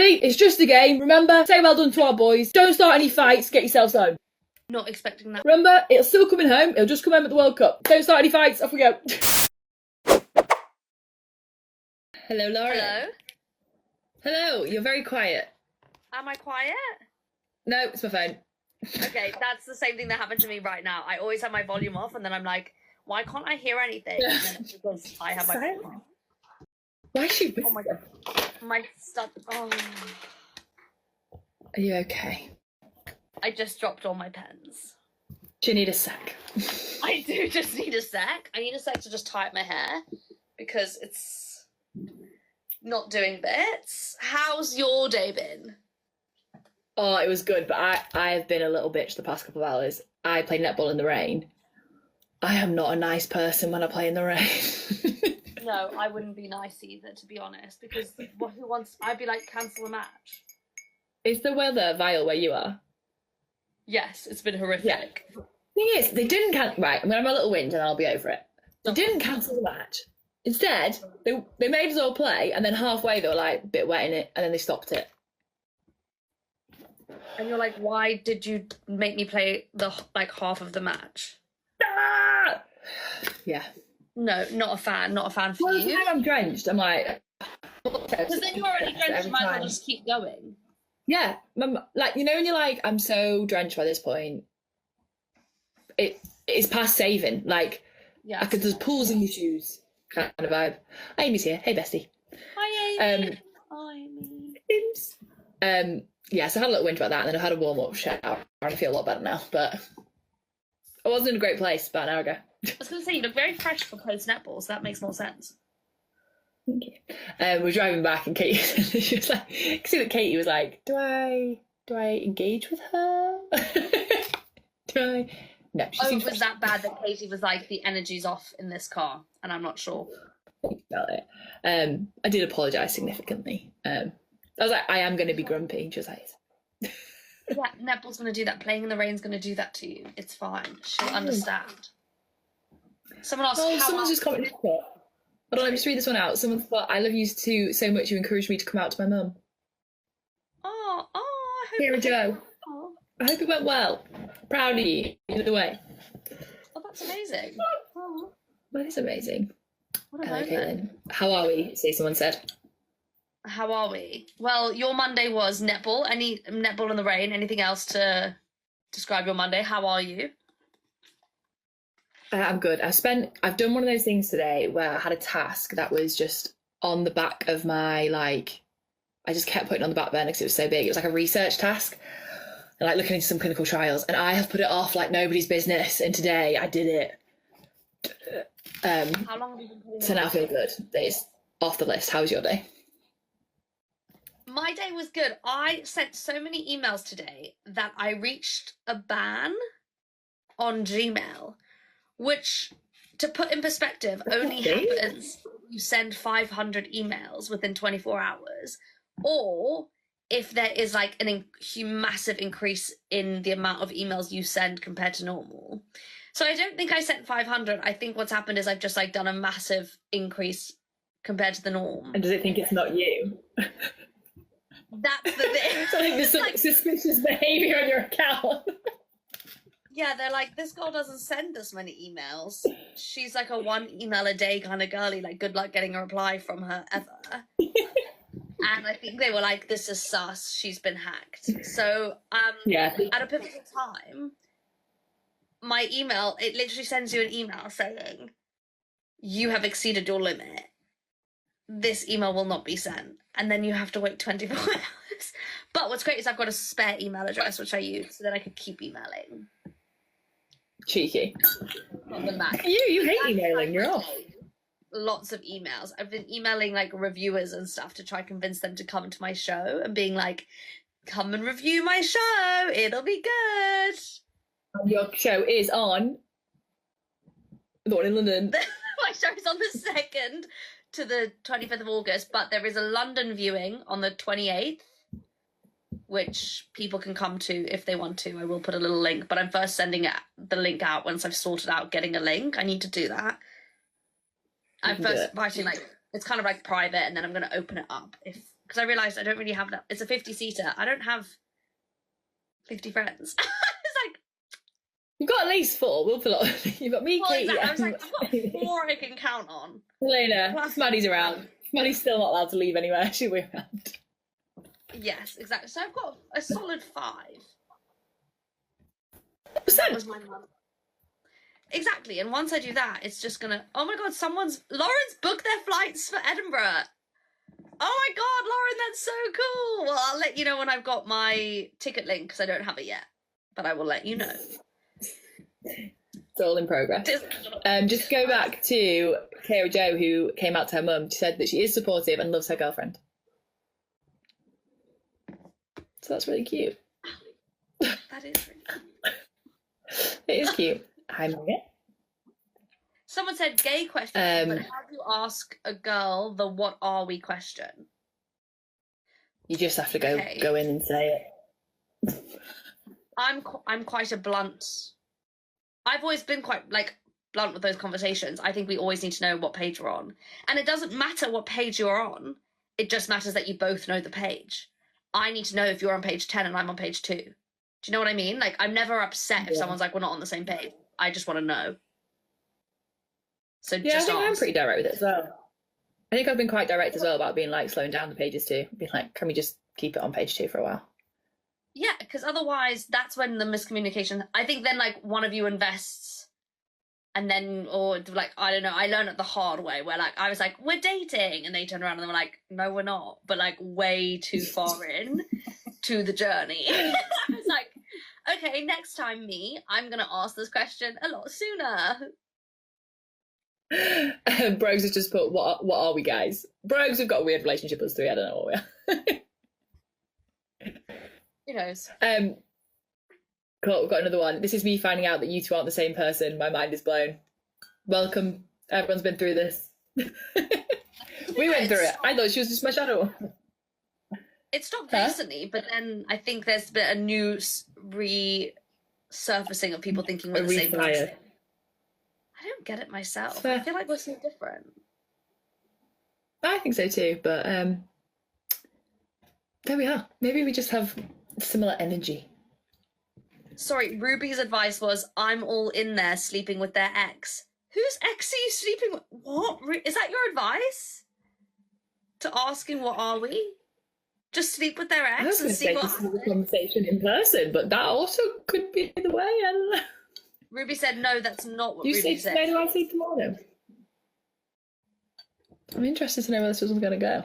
Ready? It's just a game. Remember, say well done to our boys. Don't start any fights. Get yourselves home. Not expecting that. Remember, it'll still coming home. It'll just come home at the World Cup. Don't start any fights. Off we go. Hello, Lauren. Hello? Hello. You're very quiet. Am I quiet? No, it's my phone. Okay, that's the same thing that happened to me right now. I always have my volume off and then I'm like, why can't I hear anything? And then it's because I have my volume off. Why is she? Oh my god. My stuff. Oh. Are you okay? I just dropped all my pens. Do you need a sec? I do just need a sec. I need a sec to just tie up my hair because it's not doing bits. How's your day been? Oh, it was good, but I have been a little bitch the past couple of hours. I played netball in the rain. I am not a nice person when I play in the rain. No, I wouldn't be nice either, to be honest, because who wants... I'd be like, cancel a match. Is the weather vile where you are? Yes, it's been horrific. Yeah. Thing is, they didn't cancel... Right, I'm going to have a little wind and I'll be over it. They didn't cancel the match. Instead, they made us all play, and then halfway they were like, a bit wet in it, and then they stopped it. And you're like, why did you make me play half of the match? Ah! Yeah. No, not a fan. Not a fan for you. Well, I'm drenched. I'm like... Because then you're already drenched, you might as well just keep going. Yeah. Like, you know when you're like, I'm so drenched by this point, it's past saving. Like, yeah. There's pools in your shoes kind of vibe. Amy's here. Hey, bestie. Hi, Amy. Hi, Amy. Yeah, so I had a little whinge about that, and then I had a warm-up shower, and I feel a lot better now, but I wasn't in a great place about an hour ago. I was going to say, you look very fresh for post-netball, so that makes more sense. Thank you. We're driving back, and Katie, she was like, I could see that Katie was like, do I engage with her? No, she seems... It was that bad that Katie was like, the energy's off in this car, and I'm not sure. About it. I did apologise significantly. I was like, I am going to be grumpy. She was like... Yeah, netball's going to do that. Playing in the rain's going to do that to you. It's fine. She'll understand. Someone asked... someone's just commented. Hold on, let me just read this one out. Someone thought, I love you too so much you encouraged me to come out to my mum. Oh, I hope... Here, Joe. I hope it went well. Proud of you, either way. Oh, that's amazing. Oh. That is amazing. What a moment. How are we? See, someone said. How are we? Well, your Monday was netball. Any netball in the rain? Anything else to describe your Monday? How are you? I'm good. I've done one of those things today where I had a task that was just on the back of my, like, I just kept putting it on the back burner because it was so big. It was like a research task, and like looking into some clinical trials, and I have put it off like nobody's business, and today I did it. How long have you been putting it so now I feel good. It's off the list. How was your day? My day was good. I sent so many emails today that I reached a ban on Gmail, which, to put in perspective, only happens if you send 500 emails within 24 hours, or if there is like a massive increase in the amount of emails you send compared to normal. So I don't think I sent 500. I think what's happened is I've just like done a massive increase compared to the norm. And does it think it's not you? That's the thing. So like there's like suspicious behaviour on your account. Yeah, they're like, this girl doesn't send this many emails. She's like a 1 email a day kind of girly, like good luck getting a reply from her ever. And I think they were like, this is sus, she's been hacked. So yeah. At a pivotal time, my email, it literally sends you an email saying, you have exceeded your limit. This email will not be sent. And then you have to wait 24 hours. But what's great is I've got a spare email address, which I use, so then I could keep emailing. Cheeky. On the Mac. You hate emailing, you're off. Lots of emails. I've been emailing like reviewers and stuff to try and convince them to come to my show and being like, come and review my show. It'll be good. Your show is on the one in London. My show is on the 2nd to the 25th of August, but there is a London viewing on the 28th, which people can come to if they want to. I will put a little link, but I'm first sending the link out once I've sorted out getting a link. I need to do that. I'm first writing like, it's kind of like private, and then I'm going to open it up because I realised I don't really have that. It's a 50-seater. I don't have 50 friends. It's like, You've got at least 4. We'll pull up. You've got me, well, Katie. exactly. I was like, I've got 4 I can count on. Helena. Maddie's around. Maddie's still not allowed to leave anywhere. She'll be around. Yes, exactly. So I've got a solid 5. That That was my mum. Exactly. And once I do that, it's just gonna. Oh my god! Lauren's booked their flights for Edinburgh. Oh my god, Lauren, that's so cool. Well, I'll let you know when I've got my ticket link because I don't have it yet, but I will let you know. It's all in progress. Just go back to Kara Jo, who came out to her mum. She said that she is supportive and loves her girlfriend. So that's really cute. That is really cute. It is cute. Hi, Maria. Someone said gay question, but how do you ask a girl the "what are we" question? You just have to go in and say it. I'm quite a blunt. I've always been quite blunt with those conversations. I think we always need to know what page we're on, and it doesn't matter what page you're on. It just matters that you both know the page. I need to know if you're on page 10 and I'm on page 2. Do you know what I mean? Like, I'm never upset if someone's like, we're not on the same page. I just want to know. So yeah, just I think ask. I'm pretty direct with it as well. I think I've been quite direct as well about being like slowing down the pages too. Being like, can we just keep it on page 2 for a while? Yeah, because otherwise that's when the miscommunication. I think then like one of you invests, and then or like I don't know. I learned it the hard way where like I was like, we're dating, and they turned around and they were like, no, we're not, but like way too far in to the journey. I was like, okay, next time I'm gonna ask this question a lot sooner. Brogues has just put, what are we, guys? Brogues have got a weird relationship with us 3. I don't know what we are. Who knows? Cool, we've got another one. This is me finding out that you two aren't the same person. My mind is blown. Welcome. Everyone's been through this. We went through it. I thought she was just my shadow. It stopped recently, but then I think there's been a new resurfacing of people thinking we're the same person. I don't get it myself. Fair. I feel like we're so different. I think so too, but there we are. Maybe we just have similar energy. Sorry, Ruby's advice was, I'm all in there sleeping with their ex. Whose ex are you sleeping with? What? Is that your advice? To asking what are we? Just sleep with their ex and see what happens? A conversation in person, but that also could be the way. I don't know. Ruby said, no, that's not what You Ruby said. Where do I sleep tomorrow? I'm interested to know where this one's going to go.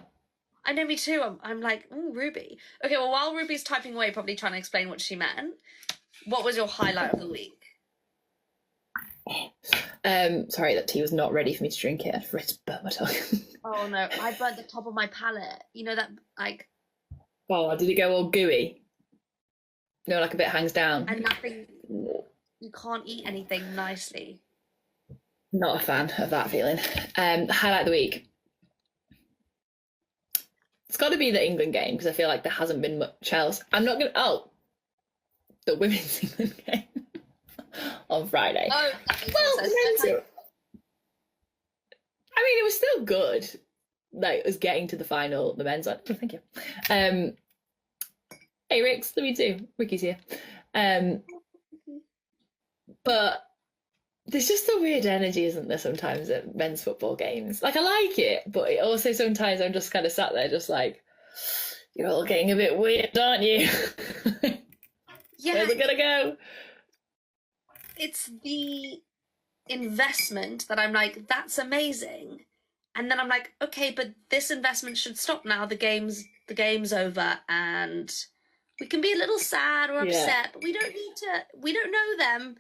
I know, me too. I'm like, Ruby. Okay, well, while Ruby's typing away, probably trying to explain what she meant, what was your highlight of the week? Sorry, that tea was not ready for me to drink it. I'd burnt my tongue. Oh, no. I burnt the top of my palate. You know that, like... Oh, did it go all gooey? No, like a bit hangs down. And nothing... You can't eat anything nicely. Not a fan of that feeling. Highlight of the week. It's got to be the England game because I feel like there hasn't been much else. I'm not going to... Oh, the women's England game on Friday. Oh, well, I mean, it was still good. Like, it was getting to the final, the men's one. Oh, thank you. Hey, Rix, love you too. Ricky's here. But there's just a weird energy, isn't there, sometimes at men's football games? Like, I like it, but it also sometimes I'm just kind of sat there just like, you're all getting a bit weird, aren't you? Yeah. Where's it gonna go? It's the investment that I'm like, that's amazing. And then I'm like, okay, but this investment should stop now. The game's over and we can be a little sad or upset, but we don't know them.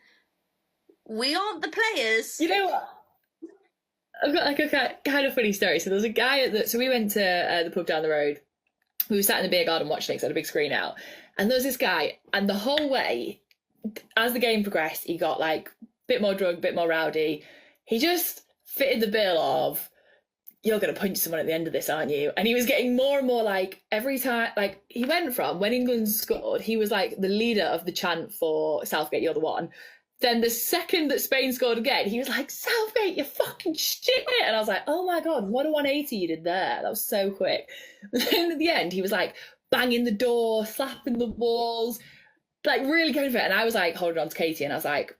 We aren't the players. You know what? I've got like a kind of funny story. So there was a guy so we went to the pub down the road. We were sat in the beer garden watching it, so I had a big screen out. And there was this guy, and the whole way, as the game progressed, he got like a bit more drunk, a bit more rowdy. He just fitted the bill of, you're going to punch someone at the end of this, aren't you? And he was getting more and more like, every time, like he went from, when England scored, he was like the leader of the chant for Southgate, you're the one. Then the second that Spain scored again, he was like, Southgate, you fucking shit. And I was like, oh my God, what a 180 you did there. That was so quick. And then at the end, he was like banging the door, slapping the walls, like really going for it. And I was like holding on to Katie and I was like,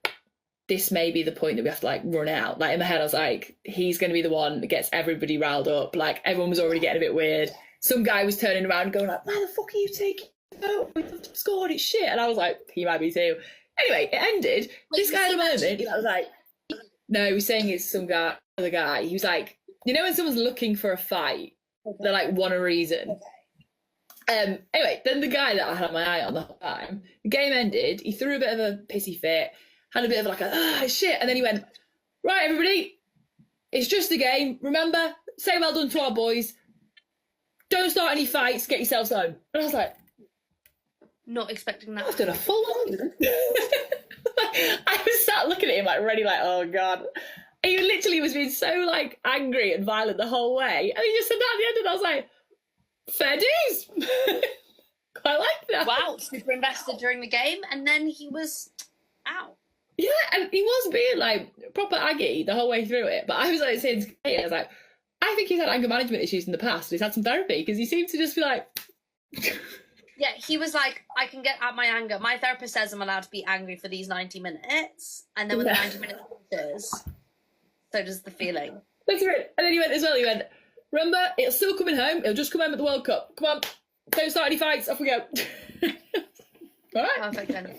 this may be the point that we have to like run out. Like in my head, I was like, he's going to be the one that gets everybody riled up. Like everyone was already getting a bit weird. Some guy was turning around and going like, why the fuck are you taking it? We've scored, it's shit. And I was like, he might be too. Anyway, it ended. Wait, this guy at the moment, I was like, no, he was saying it's some guy, other guy. He was like, you know when someone's looking for a fight, they like want a reason. Anyway, then the guy that I had my eye on the whole time, the game ended, he threw a bit of a pissy fit, had a bit of like a, shit, and then he went, right, everybody, it's just a game. Remember, say well done to our boys. Don't start any fights, get yourselves home. And I was like, Not expecting that. I've done a full on. I was sat looking at him like ready, like, oh God. And he literally was being so like angry and violent the whole way. And he just said that at the end and I was like, fair dues. Quite like that. Wow, super invested during the game, and then he was out. Yeah, and he was being like proper aggy the whole way through it. But I was like saying to Kate, I was like, I think he's had anger management issues in the past. He's had some therapy because he seemed to just be like Yeah, he was like, I can get out my anger. My therapist says I'm allowed to be angry for these 90 minutes. And then when the 90 minutes finishes, so does the feeling. That's right. And then he went as well, he went, remember, it'll still coming home. It'll just come home at the World Cup. Come on, don't start any fights. Off we go. All right. Perfect. Then.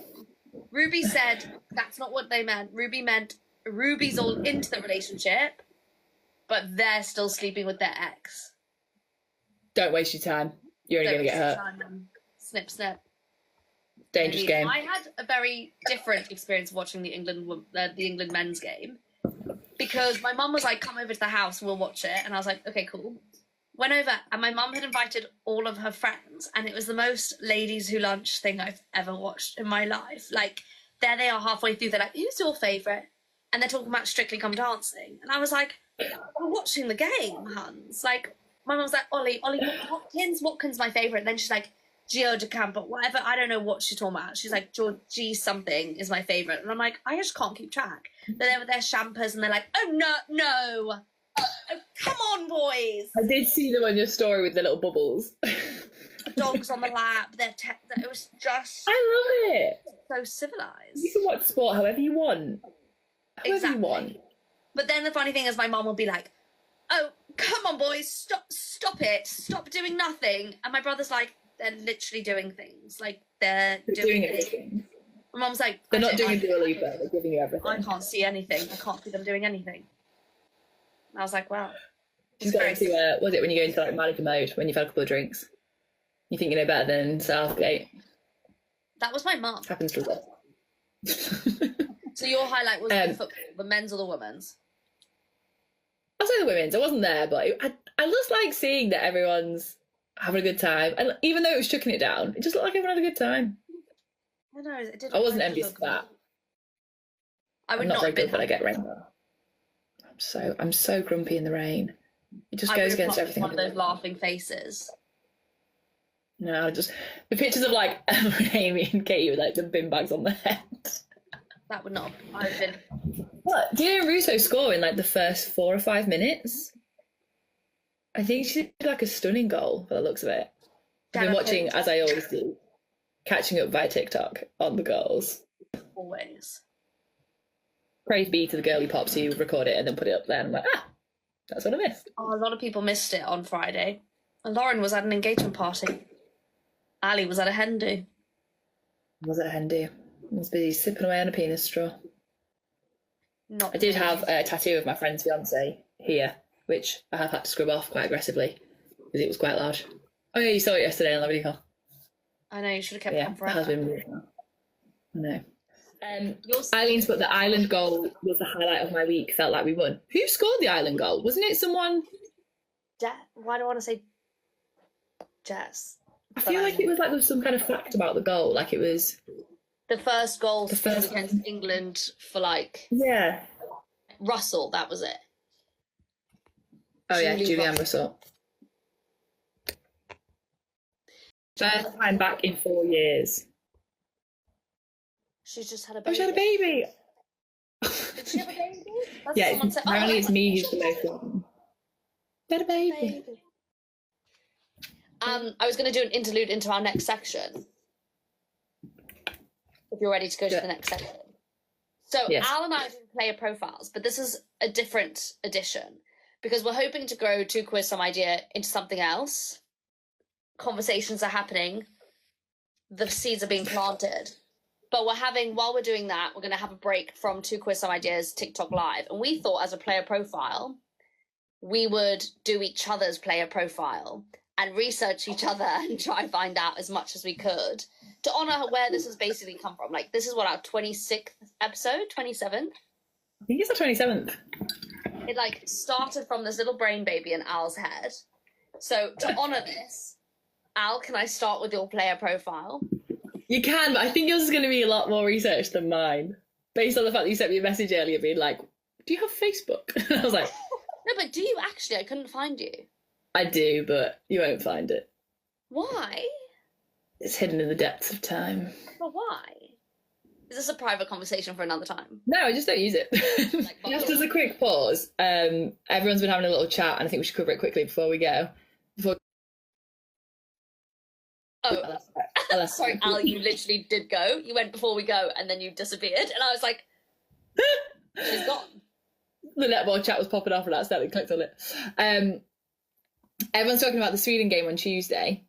Ruby said that's not what they meant. Ruby meant Ruby's all into the relationship, but they're still sleeping with their ex. Don't waste your time. You're only going to get hurt. Snip, snip. Dangerous game. I had a very different experience watching the England men's game because my mum was like, come over to the house and we'll watch it. And I was like, okay, cool. Went over and my mum had invited all of her friends and it was the most ladies who lunch thing I've ever watched in my life. Like, there they are halfway through. They're like, who's your favourite? And they're talking about Strictly Come Dancing. And I was like, we're watching the game, Hans. Like, my mum was like, Ollie, Watkins my favourite. And then she's like, Gio de Campo, whatever. I don't know what she's talking about. She's like, Georgie something is my favourite. And I'm like, I just can't keep track. They're there with their champers and they're like, oh, no. Oh, come on, boys. I did see them on your story with the little bubbles. Dogs on the lap. It was just... I love it. So civilised. You can watch sport however you want. However you want. But then the funny thing is my mum will be like, oh, come on, boys, stop it. Stop doing nothing. And my brother's like, they're literally doing things. Like, they're doing everything. My mum's like... They're not doing a Dua Lipa, they're giving you everything. I can't see anything. I can't see them doing anything. And I was like, wow. She's going to, was it when you go into like manager mode, when you've had a couple of drinks? You think you know better than Southgate? That was my mum. Happens to us. So your highlight was the football, the men's or the women's? I'll say the women's. I wasn't there, but I just like seeing that everyone's having a good time. And even though it was chucking it down, it just looked like everyone had a good time. I know, it did. I wasn't envious of that. I'm not very good when I get rain though. I'm so grumpy in the rain. It just goes against everything. One of those laughing faces. No, just the pictures of like Amy and Katie with like the bin bags on their head. That would not have been. What? Do you know Russo score in like the first 4 or 5 minutes? I think she did like a stunning goal by the looks of it. I've been watching, as I always do, catching up via TikTok on the goals. Always. Praise be to the girly pops who record it and then put it up there. And I'm like, that's what I missed. Oh, a lot of people missed it on Friday. And Lauren was at an engagement party. Ali was at a hen do. Was it a hen do? I was busy sipping away on a penis straw. Not I did have a tattoo of my friend's fiance here, which I have had to scrub off quite aggressively because it was quite large. Oh yeah, you saw it yesterday on the video call. I know, you should have kept it on forever. That has been moved now. I know. Eileen's put the Ireland goal was the highlight of my week. Felt like we won. Who scored the Ireland goal? Wasn't it someone? Why do I want to say Jess? I feel like it was like there was some kind of fact about the goal. Like it was the first goal against England for like Russell. That was it. Oh yeah, Julianne Russell. First time back in 4 years. She's just had a Oh, baby. she had a baby. Yeah, someone said, apparently it's me who's the most wrong. Better baby. I was going to do an interlude into our next section. If you're ready to go to the next section. So yes. Al and I are doing player profiles, but this is a different edition because we're hoping to grow Two Quiz Some Idea into something else. Conversations are happening. The seeds are being planted. But while we're doing that, we're going to have a break from Two Quiz Some Ideas TikTok Live. And we thought as a player profile, we would do each other's player profile and research each other and try and find out as much as we could to honour where this has basically come from. Like, this is what, our 26th episode? 27th? I think it's the 27th. It, like, started from this little brain baby in Al's head. So, to honour this, Al, can I start with your player profile? You can, but I think yours is going to be a lot more research than mine. Based on the fact that you sent me a message earlier being like, do you have Facebook? And I was like... No, but do you actually? I couldn't find you. I do, but you won't find it. Why? It's hidden in the depths of time. But why? Is this a private conversation for another time? No, I just don't use it. Like, just as a quick pause, everyone's been having a little chat, and I think we should cover it quickly before we go. Oh, sorry, Al, you literally did go. You went before we go, and then you disappeared, and I was like, she's gone. The netball chat was popping off, and I accidentally clicked on it. Everyone's talking about the Sweden game on Tuesday.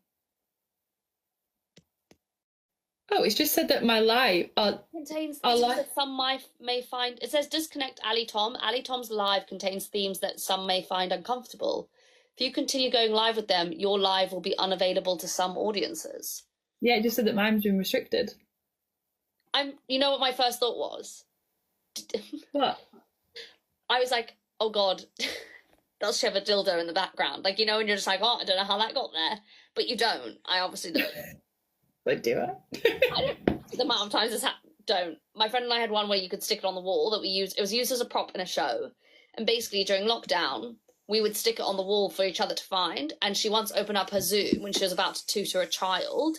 Oh, it's just said that my live contains themes that some may find. It says disconnect Ali Tom. Ali Tom's live contains themes that some may find uncomfortable. If you continue going live with them, your live will be unavailable to some audiences. Yeah, it just said that mine's been restricted. You know what my first thought was? What? I was like, oh God, they'll shove a dildo in the background. Like, you know, and you're just like, oh, I don't know how that got there. But you don't. I obviously don't. But do I don't. The amount of times this happened, don't. My friend and I had one where you could stick it on the wall that we used. It was used as a prop in a show. And basically during lockdown, we would stick it on the wall for each other to find. And she once opened up her Zoom when she was about to tutor a child.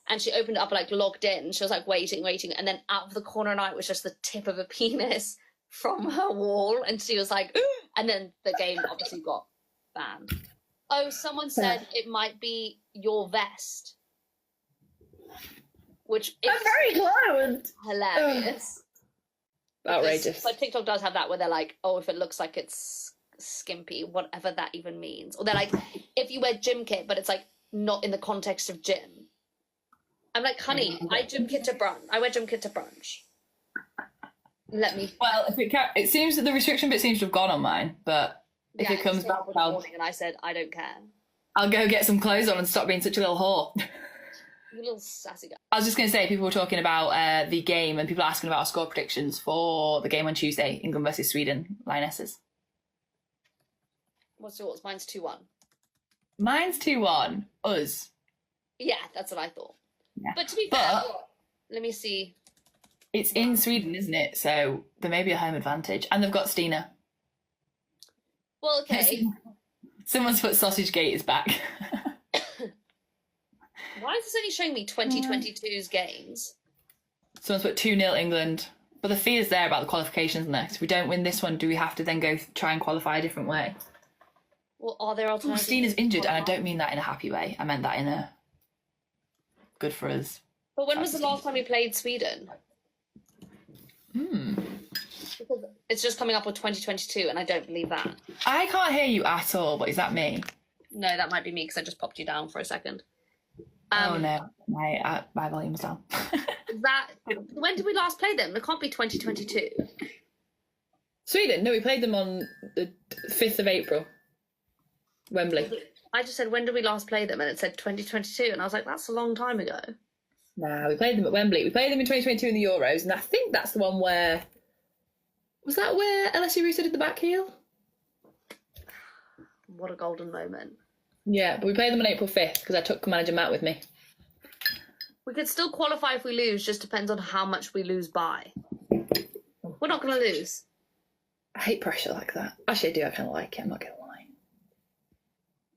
And she opened it up, like, logged in. She was, like, waiting. And then out of the corner of the night was just the tip of a penis from her wall. And she was like, and then the game obviously got banned. Oh, someone said it might be your vest. Which is very close. Hilarious. Outrageous. But TikTok does have that where they're like, oh, if it looks like it's skimpy, whatever that even means. Or they're like, if you wear gym kit, but it's like not in the context of gym. I'm like, honey, I wear gym kit to brunch. Let me. Well, if it seems that the restriction bit seems to have gone on mine, but if it comes back, and I said, I don't care. I'll go get some clothes on and stop being such a little whore. You little sassy guy. I was just going to say, people were talking about the game and people asking about our score predictions for the game on Tuesday, England versus Sweden, Lionesses. What's yours? Mine's 2-1. Mine's 2-1. Us. Yeah, that's what I thought. Yeah. But to be fair, let me see. It's in Sweden, isn't it? So there may be a home advantage. And they've got Stina. Well, okay. Someone's put Sausage Gate is back. Why is this only showing me 2022's games? Someone's put 2-0 England. But the fear's there about the qualifications, isn't there? If we don't win this one, do we have to then go try and qualify a different way? Well, are there alternatives? Stina's injured, and I don't mean that in a happy way. I meant that in a good for us. But when was the last time we played Sweden? Because it's just coming up with 2022, and I don't believe that. I can't hear you at all, but is that me? No, that might be me, because I just popped you down for a second. Oh no, my volume's down. When did we last play them? It can't be 2022. Sweden? No, we played them on the 5th of April. Wembley. I just said, when did we last play them? And it said 2022, and I was like, that's a long time ago. Nah, we played them at Wembley. We played them in 2022 in the Euros, and I think that's the one where... Was that where LSU Russo did the back heel? What a golden moment. Yeah, but we played them on April 5th because I took manager Matt with me. We could still qualify if we lose, just depends on how much we lose by. We're not going to lose. I hate pressure like that. Actually, I do. I kind of like it. I'm not going to lie.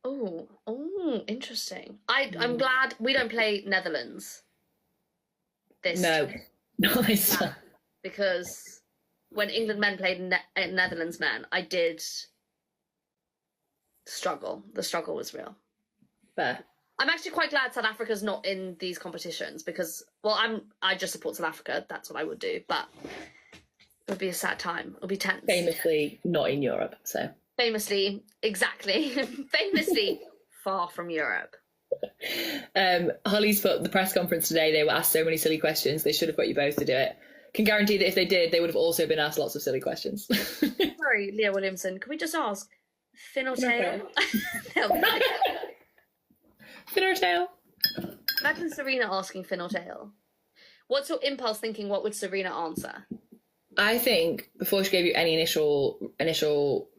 Oh, interesting. I'm glad we don't play Netherlands. No, not this time. Because when England men played Netherlands men, I did struggle. The struggle was real. Fair. I'm actually quite glad South Africa's not in these competitions because, well, I just support South Africa. That's what I would do, but it would be a sad time. It would be tense. Famously not in Europe, so. Famously, exactly. Famously far from Europe. Holly's put the press conference today, they were asked so many silly questions, they should have got you both to do it. Can guarantee that if they did, they would have also been asked lots of silly questions. Sorry, Leah Williamson, can we just ask, fin or tail? Fin or tail? Imagine Serena asking fin or tail. What's your impulse thinking? What would Serena answer? I think before she gave you any initial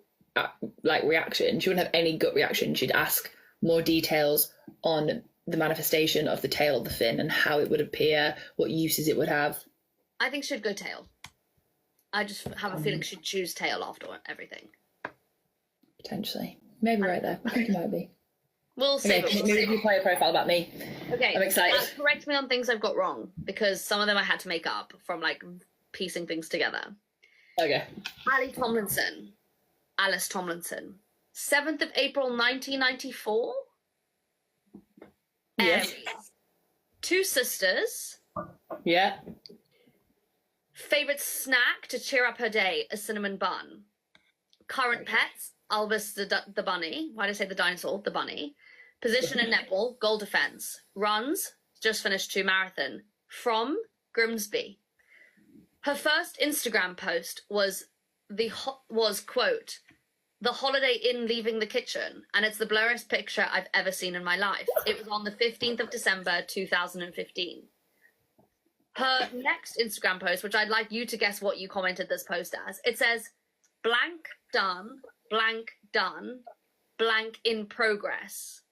like reaction, she wouldn't have any gut reaction. She'd ask more details on the manifestation of the tail of the fin and how it would appear, what uses it would have. I think she'd go tail. I just have a feeling she'd choose tail after everything. Potentially. Maybe right there. I think it might be. We'll see. Okay, maybe you play a profile about me. Okay. I'm excited. Correct me on things I've got wrong, because some of them I had to make up from, like, piecing things together. Okay. Alice Tomlinson. 7th of April, 1994? Yes. Aries. 2 sisters. Yeah. Favourite snack to cheer up her day, a cinnamon bun. Current pets, Albus the bunny. Why did I say the dinosaur? The bunny. Position in netball, goal defence. Runs, just finished 2 marathon. From Grimsby. Her first Instagram post was quote, "The Holiday Inn leaving the kitchen," and it's the blurriest picture I've ever seen in my life. It was on the 15th of December, 2015. Her next Instagram post, which I'd like you to guess what you commented this post as, it says, blank done, blank in progress.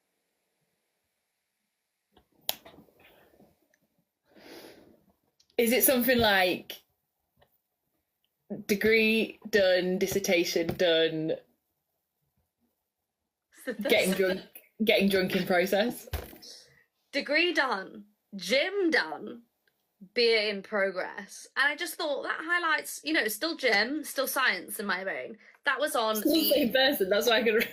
Is it something like degree done, dissertation done, getting drunk in process? Degree done, gym done, beer in progress. And I just thought that highlights, still gym, still science in my brain. That was on Still the same person, that's why I could.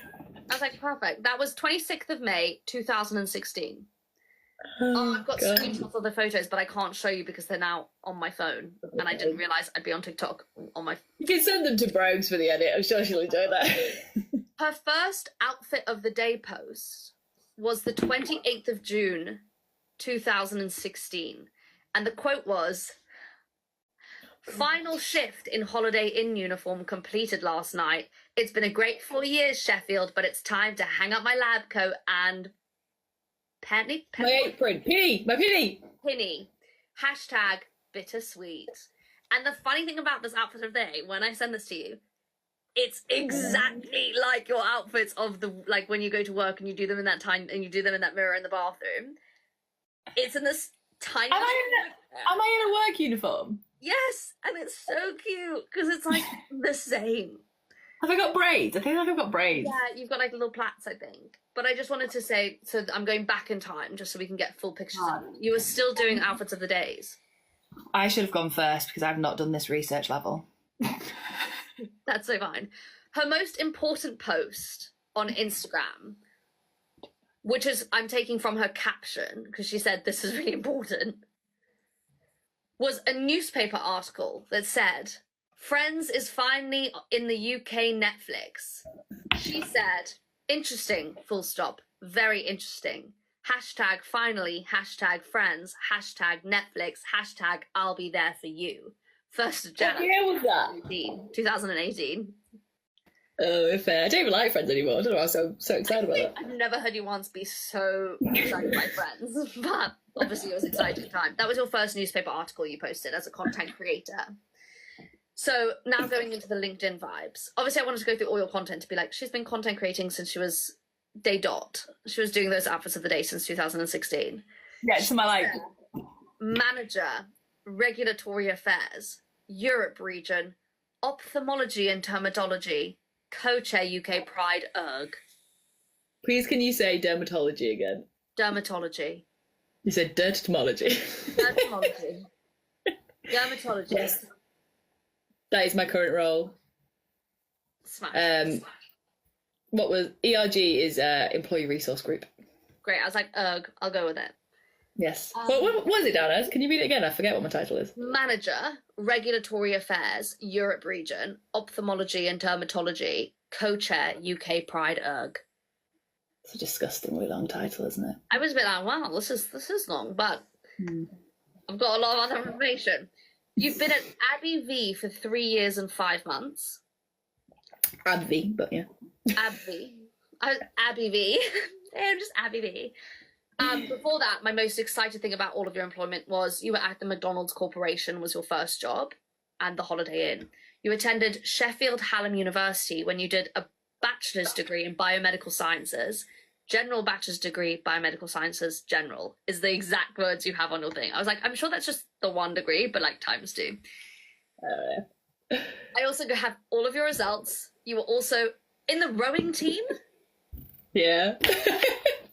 I was like, perfect. That was 26th of May, 2016. I've got God. screenshots of the photos, but I can't show you because they're now on my phone, and I didn't realise I'd be on TikTok on my. You can send them to Brogues for the edit. I'm sure she'll enjoy that. Her first outfit of the day post was the 28th of June, 2016, and the quote was, "Final shift in Holiday Inn uniform completed last night. It's been a great 4 years, Sheffield, but it's time to hang up my lab coat and penny. My apron. Penny. Hashtag bittersweet." And the funny thing about this outfit of the day, when I send this to you, it's exactly like your outfits of like when you go to work and you do them in that time and you do them in that mirror in the bathroom. It's in this tiny. Am I in a work uniform? Yes, and it's so cute because it's like the same. Have I got braids? I think I've got braids. Yeah, you've got like little plaits, I think. But I just wanted to say, so I'm going back in time just so we can get full pictures. You were still doing outfits of the days. I should have gone first because I've not done this research level. That's so fine. Her most important post on Instagram, which is, I'm taking from her caption because she said this is really important, was a newspaper article that said, "Friends is finally in the UK Netflix." She said, "Interesting, full stop, very interesting. Hashtag finally, hashtag friends, hashtag Netflix, hashtag I'll be there for you." 1st of January. What year was that? 2018. Oh, fair. I don't even like Friends anymore. I don't know why I'm so excited about that. I've never heard you once be so excited by Friends, but obviously it was an exciting time. That was your first newspaper article you posted as a content creator. So now going into the LinkedIn vibes. Obviously I wanted to go through all your content to be like, she's been content creating since she was day dot. She was doing those outfits of the day since 2016. Yeah, to my like... Manager, regulatory affairs, Europe region, ophthalmology and dermatology, co-chair UK Pride URG. Please can you say dermatology again? Dermatology. You said dermatology. Dermatology. Dermatology. Yes. That is my current role. Smash. What was ERG is Employee Resource Group. Great. I was like, ugh, I'll go with it. Yes. What was it down as? Can you read it again? I forget what my title is. Manager, Regulatory Affairs, Europe Region, Ophthalmology and Dermatology, Co-Chair, UK Pride ERG. It's a disgustingly long title, isn't it? I was a bit like, wow, this is long, but I've got a lot of other information. You've been at Abbey V for 3 years and 5 months. Abby, but yeah. Abbey. Abbey V. I'm just Abbey V. Before that, my most exciting thing about all of your employment was you were at the McDonald's Corporation was your first job, and the Holiday Inn. You attended Sheffield Hallam University when you did a bachelor's degree in biomedical sciences. General bachelor's degree, biomedical sciences, general, is the exact words you have on your thing. I was like, I'm sure that's just the 1 degree, but like times 2. I also have all of your results. You were also in the rowing team. Yeah.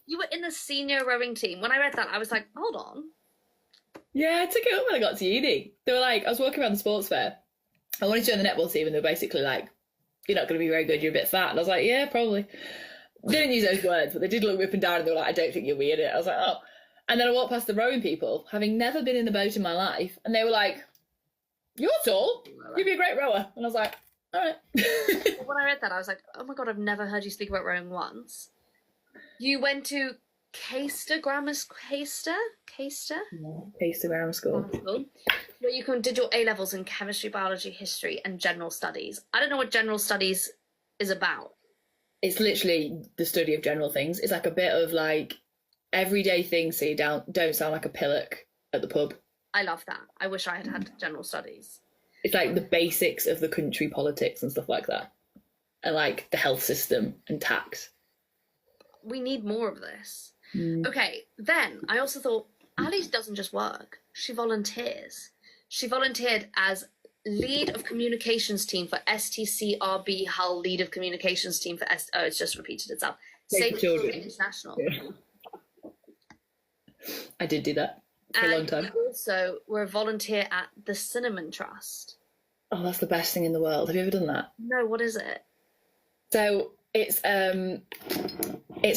You were in the senior rowing team. When I read that, I was like, hold on. Yeah, I took it up when I got to uni. They were like, I was walking around the sports fair. I wanted to join the netball team, and they were basically like, you're not going to be very good, you're a bit fat. And I was like, yeah, probably. Didn't use those words, but they did look me up and down, and they were like, I don't think you'll be in it. I was like, oh. And then I walked past the rowing people, having never been in a boat in my life, and they were like, you're tall, you'd be a great rower. And I was like, all right. When I read that, I was like, oh my God, I've never heard you speak about rowing once. You went to Caister Grammar School, where you did your A-levels in chemistry, biology, history, and general studies. I don't know what general studies is about. It's literally the study of general things. It's like a bit of like everyday things so you don't sound like a pillock at the pub. I love that. I wish I had had general studies. It's like the basics of the country politics and stuff like that. And like the health system and tax. We need more of this. Okay, then I also thought, Ali doesn't just work. She volunteers. She volunteered as lead of communications team for STCRB Hull, lead of communications team for it's just repeated itself. Safe Children International. Yeah. I did do that for a long time. You also were a volunteer at the Cinnamon Trust. Oh, that's the best thing in the world. Have you ever done that? No, what is it? So it's a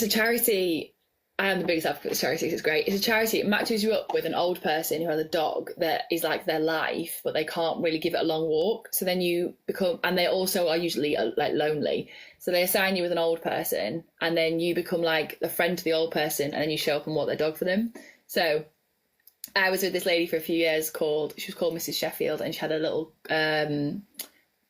charity. I am the biggest advocate of charities. It's great. It's a charity. It matches you up with an old person who has a dog that is like their life, but they can't really give it a long walk. So then you become, and they also are usually like lonely. So they assign you with an old person, and then you become like a friend to the old person, and then you show up and walk their dog for them. So I was with this lady for a few years she was called Mrs. Sheffield, and she had a little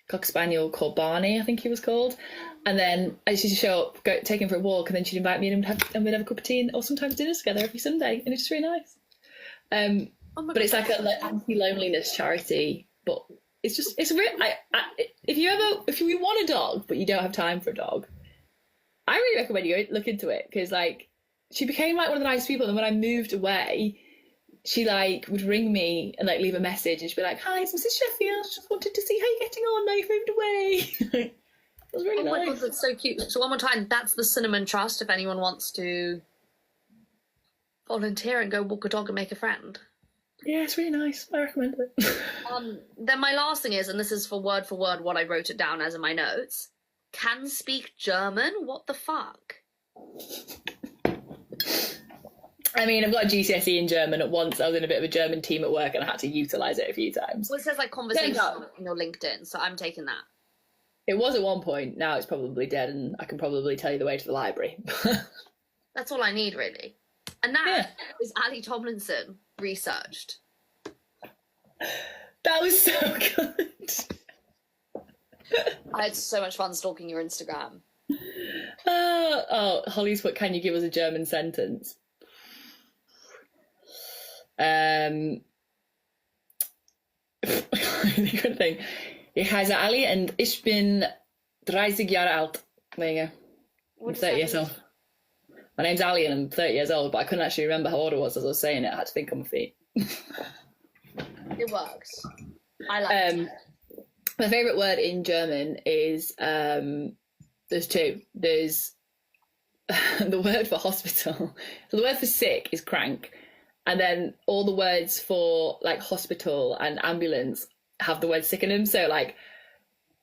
cocker spaniel called Barney, I think he was called. And then I used to show up, take him for a walk, and then she'd invite me in and we'd have a cup of tea or sometimes dinner together every Sunday, and it's just really nice. But it's like an anti-loneliness charity, but it's real. If you want a dog but you don't have time for a dog, I really recommend you look into it, because like she became like one of the nicest people. And when I moved away, she like would ring me and like leave a message, and she'd be like, "Hi, it's Mrs. Sheffield. Just wanted to see how you're getting on now you've moved away." It was really nice. Oh my God, that's so cute. So one more time, that's the Cinnamon Trust if anyone wants to volunteer and go walk a dog and make a friend. Yeah, it's really nice. I recommend it. Then my last thing is, and this is for word what I wrote it down as in my notes, can speak German? What the fuck? I mean, I've got a GCSE in German. At once I was in a bit of a German team at work, and I had to utilise it a few times. Well, it says like conversation on your LinkedIn, so I'm taking that. It was at one point. Now it's probably dead, and I can probably tell you the way to the library. That's all I need, really. And that is Ali Tomlinson researched. That was so good. I had so much fun stalking your Instagram. Holly's put, can you give us a German sentence? I couldn't think. Ich heiße Ali and ich bin 30 Jahre alt. There you go. I'm 30 years old. My name's Ali and I'm 30 years old, but I couldn't actually remember how old I was as I was saying it. I had to think on my feet. It works. I like it. My favourite word in German is, there's two. There's the word for hospital. So the word for sick is krank. And then all the words for like hospital and ambulance have the word sick in them. So like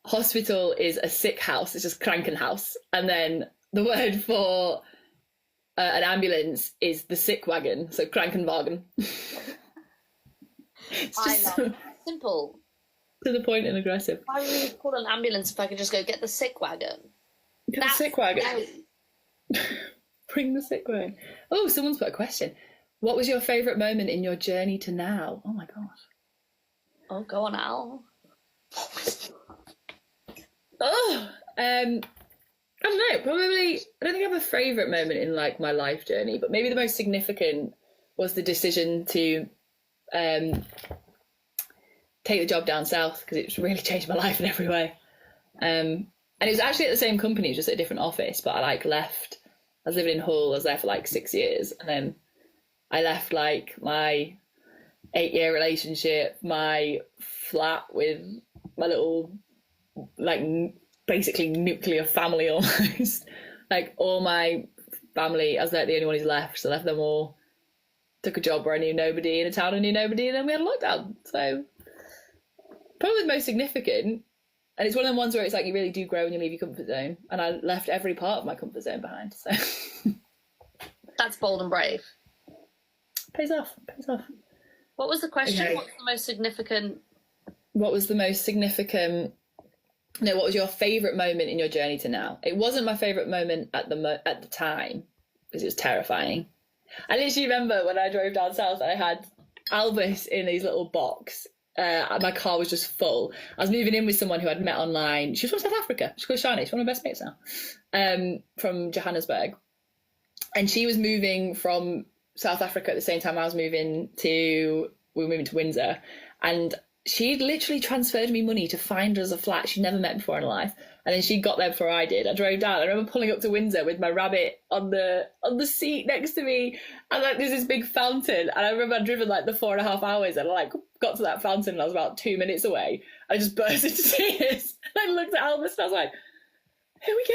hospital is a sick house, it's just Krankenhaus. And then the word for an ambulance is the sick wagon, so Krankenwagen. It's just so simple. To the point and aggressive. Why would you call an ambulance if I could just go get the sick wagon? Get the sick wagon. Bring the sick wagon. Oh, someone's put a question. What was your favourite moment in your journey to now? Oh my gosh. Oh, go on, Al. Oh, I don't know. Probably, I don't think I have a favourite moment in like my life journey, but maybe the most significant was the decision to take the job down south, because it's really changed my life in every way. And it was actually at the same company, just at a different office, but I like left. I was living in Hull. I was there for like 6 years, and then I left like my 8-year relationship, my flat with my little, like, basically nuclear family almost. Like all my family, I was like the only one who's left, so I left them all. Took a job where I knew nobody in a town I knew nobody, and then we had a lockdown. So probably the most significant. And it's one of the ones where it's like you really do grow when you leave your comfort zone. And I left every part of my comfort zone behind. So that's bold and brave. Pays off. What was the question? Okay. What's the most significant? What was the most significant? No, what was your favourite moment in your journey to now? It wasn't my favourite moment at the time, because it was terrifying. I literally remember when I drove down south, I had Albus in his little box. My car was just full. I was moving in with someone who I'd met online. She was from South Africa. She's called Shani. She's one of my best mates now, from Johannesburg. And she was moving from South Africa at the same time we were moving to Windsor. And she'd literally transferred me money to find us a flat she'd never met before in her life. And then she got there before I did. I drove down. I remember pulling up to Windsor with my rabbit on the seat next to me. And like there's this big fountain. And I remember I'd driven like the 4.5 hours, and I like got to that fountain and I was about 2 minutes away. I just burst into tears. And I looked at Albus and I was like, here we go.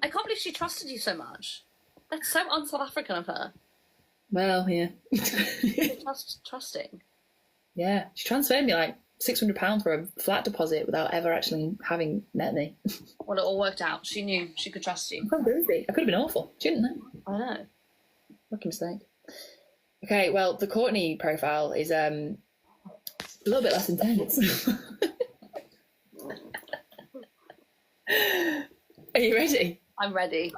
I can't believe she trusted you so much. That's so un-South African of her. Well, yeah. Trusting. Yeah. She transferred me like £600 for a flat deposit without ever actually having met me. Well, it all worked out. She knew she could trust you. I could have been awful. She didn't know. I know. Lucky mistake. Okay, well, the Courtney profile is a little bit less intense. Are you ready? I'm ready.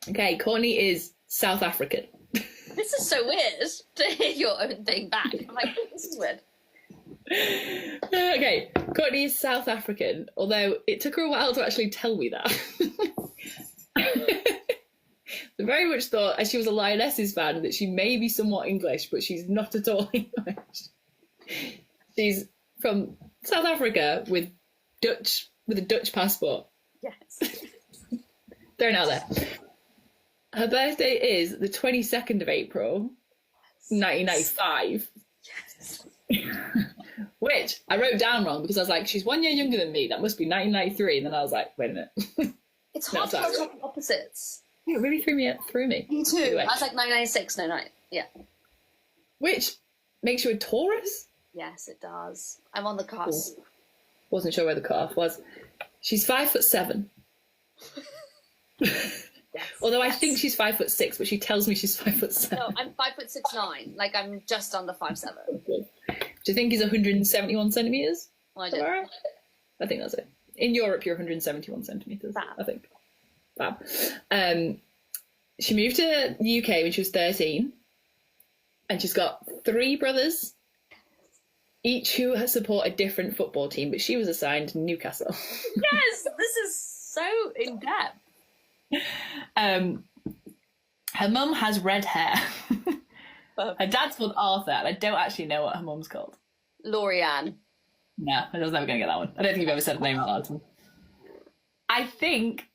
Okay, Courtney is South African. This is so weird to hear your own thing back. I'm like, this is weird. Okay, Courtney is South African, although it took her a while to actually tell me that. I very much thought, as she was a Lionesses fan, that she may be somewhat English, but she's not at all English. She's from South Africa with a Dutch passport. Yes. Thrown out there. Her birthday is the 22nd of April, 1995. Yes. Which I wrote down wrong because I was like, she's 1 year younger than me. That must be 1993. And then I was like, wait a minute. It's hard to tell opposites. It really threw me. Me too. Anyway. I was like 1996, no. Yeah. Which makes you a Taurus? Yes, it does. I'm on the cusp. Cool. Wasn't sure where the cutoff was. She's 5'7". Yes. Although I think she's 5'6", but she tells me she's 5'7". No, I'm 5'6'9". Like I'm just under 5'7". Do you think he's 171 centimeters? Well, I do. Right? I think that's it. In Europe, you're 171 centimeters. Fab. I think. Fab. She moved to the UK when she was 13, and she's got 3 brothers, each who support a different football team, but she was assigned Newcastle. Yes, this is so in depth. Her mum has red hair. Her dad's called Arthur, and I don't actually know what her mum's called. Lorianne. No, I was never going to get that one. I don't think you've ever said the name out loud. I think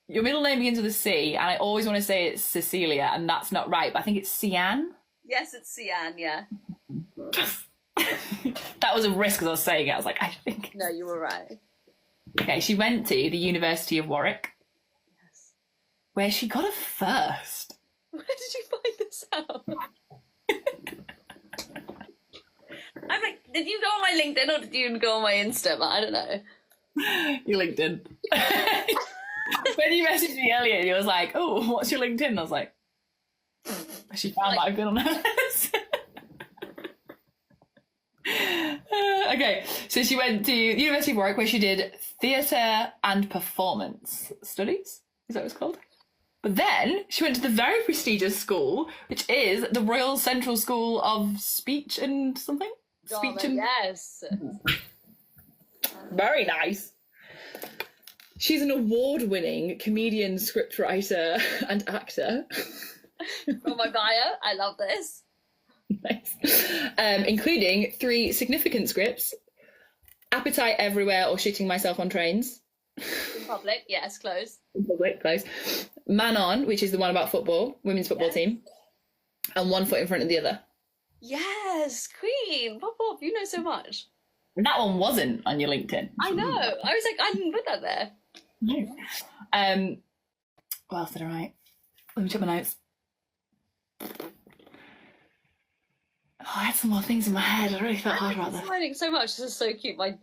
your middle name begins with a C, and I always want to say it's Cecilia, and that's not right, but I think it's Cian. Yes, it's Cian, yeah. That was a risk as I was saying it. I was like, I think. No, you were right. Okay, she went to the University of Warwick. Yes. Where she got a first. Where did you find this out? I'm like, Did you go on my LinkedIn or did you go on my Insta? But I don't know. Your LinkedIn. When you messaged me earlier, you was like, "Oh, what's your LinkedIn?" I was like, "She found that I've been on hers." Okay, so she went to University of Warwick, where she did theatre and performance studies. Is that what it's called? But then she went to the very prestigious school, which is the Royal Central School of Speech and something. Drama, Speech and yes. very nice. She's an award-winning comedian, scriptwriter, and actor. From my bio, I love this. Nice. Including 3 significant scripts: Appetite Everywhere or Shitting Myself on Trains. In public, yes, close. In public, close. Man On, which is the one about football, women's football team. And One Foot in Front of the Other. Yes, Queen, pop up, you know so much. And that one wasn't on your LinkedIn. I know. I was like, I didn't put that there. No. What else did I write? Let me check my notes. Oh, I had some more things in my head. I really felt hard about I'm this. smiling so much. This is so cute. My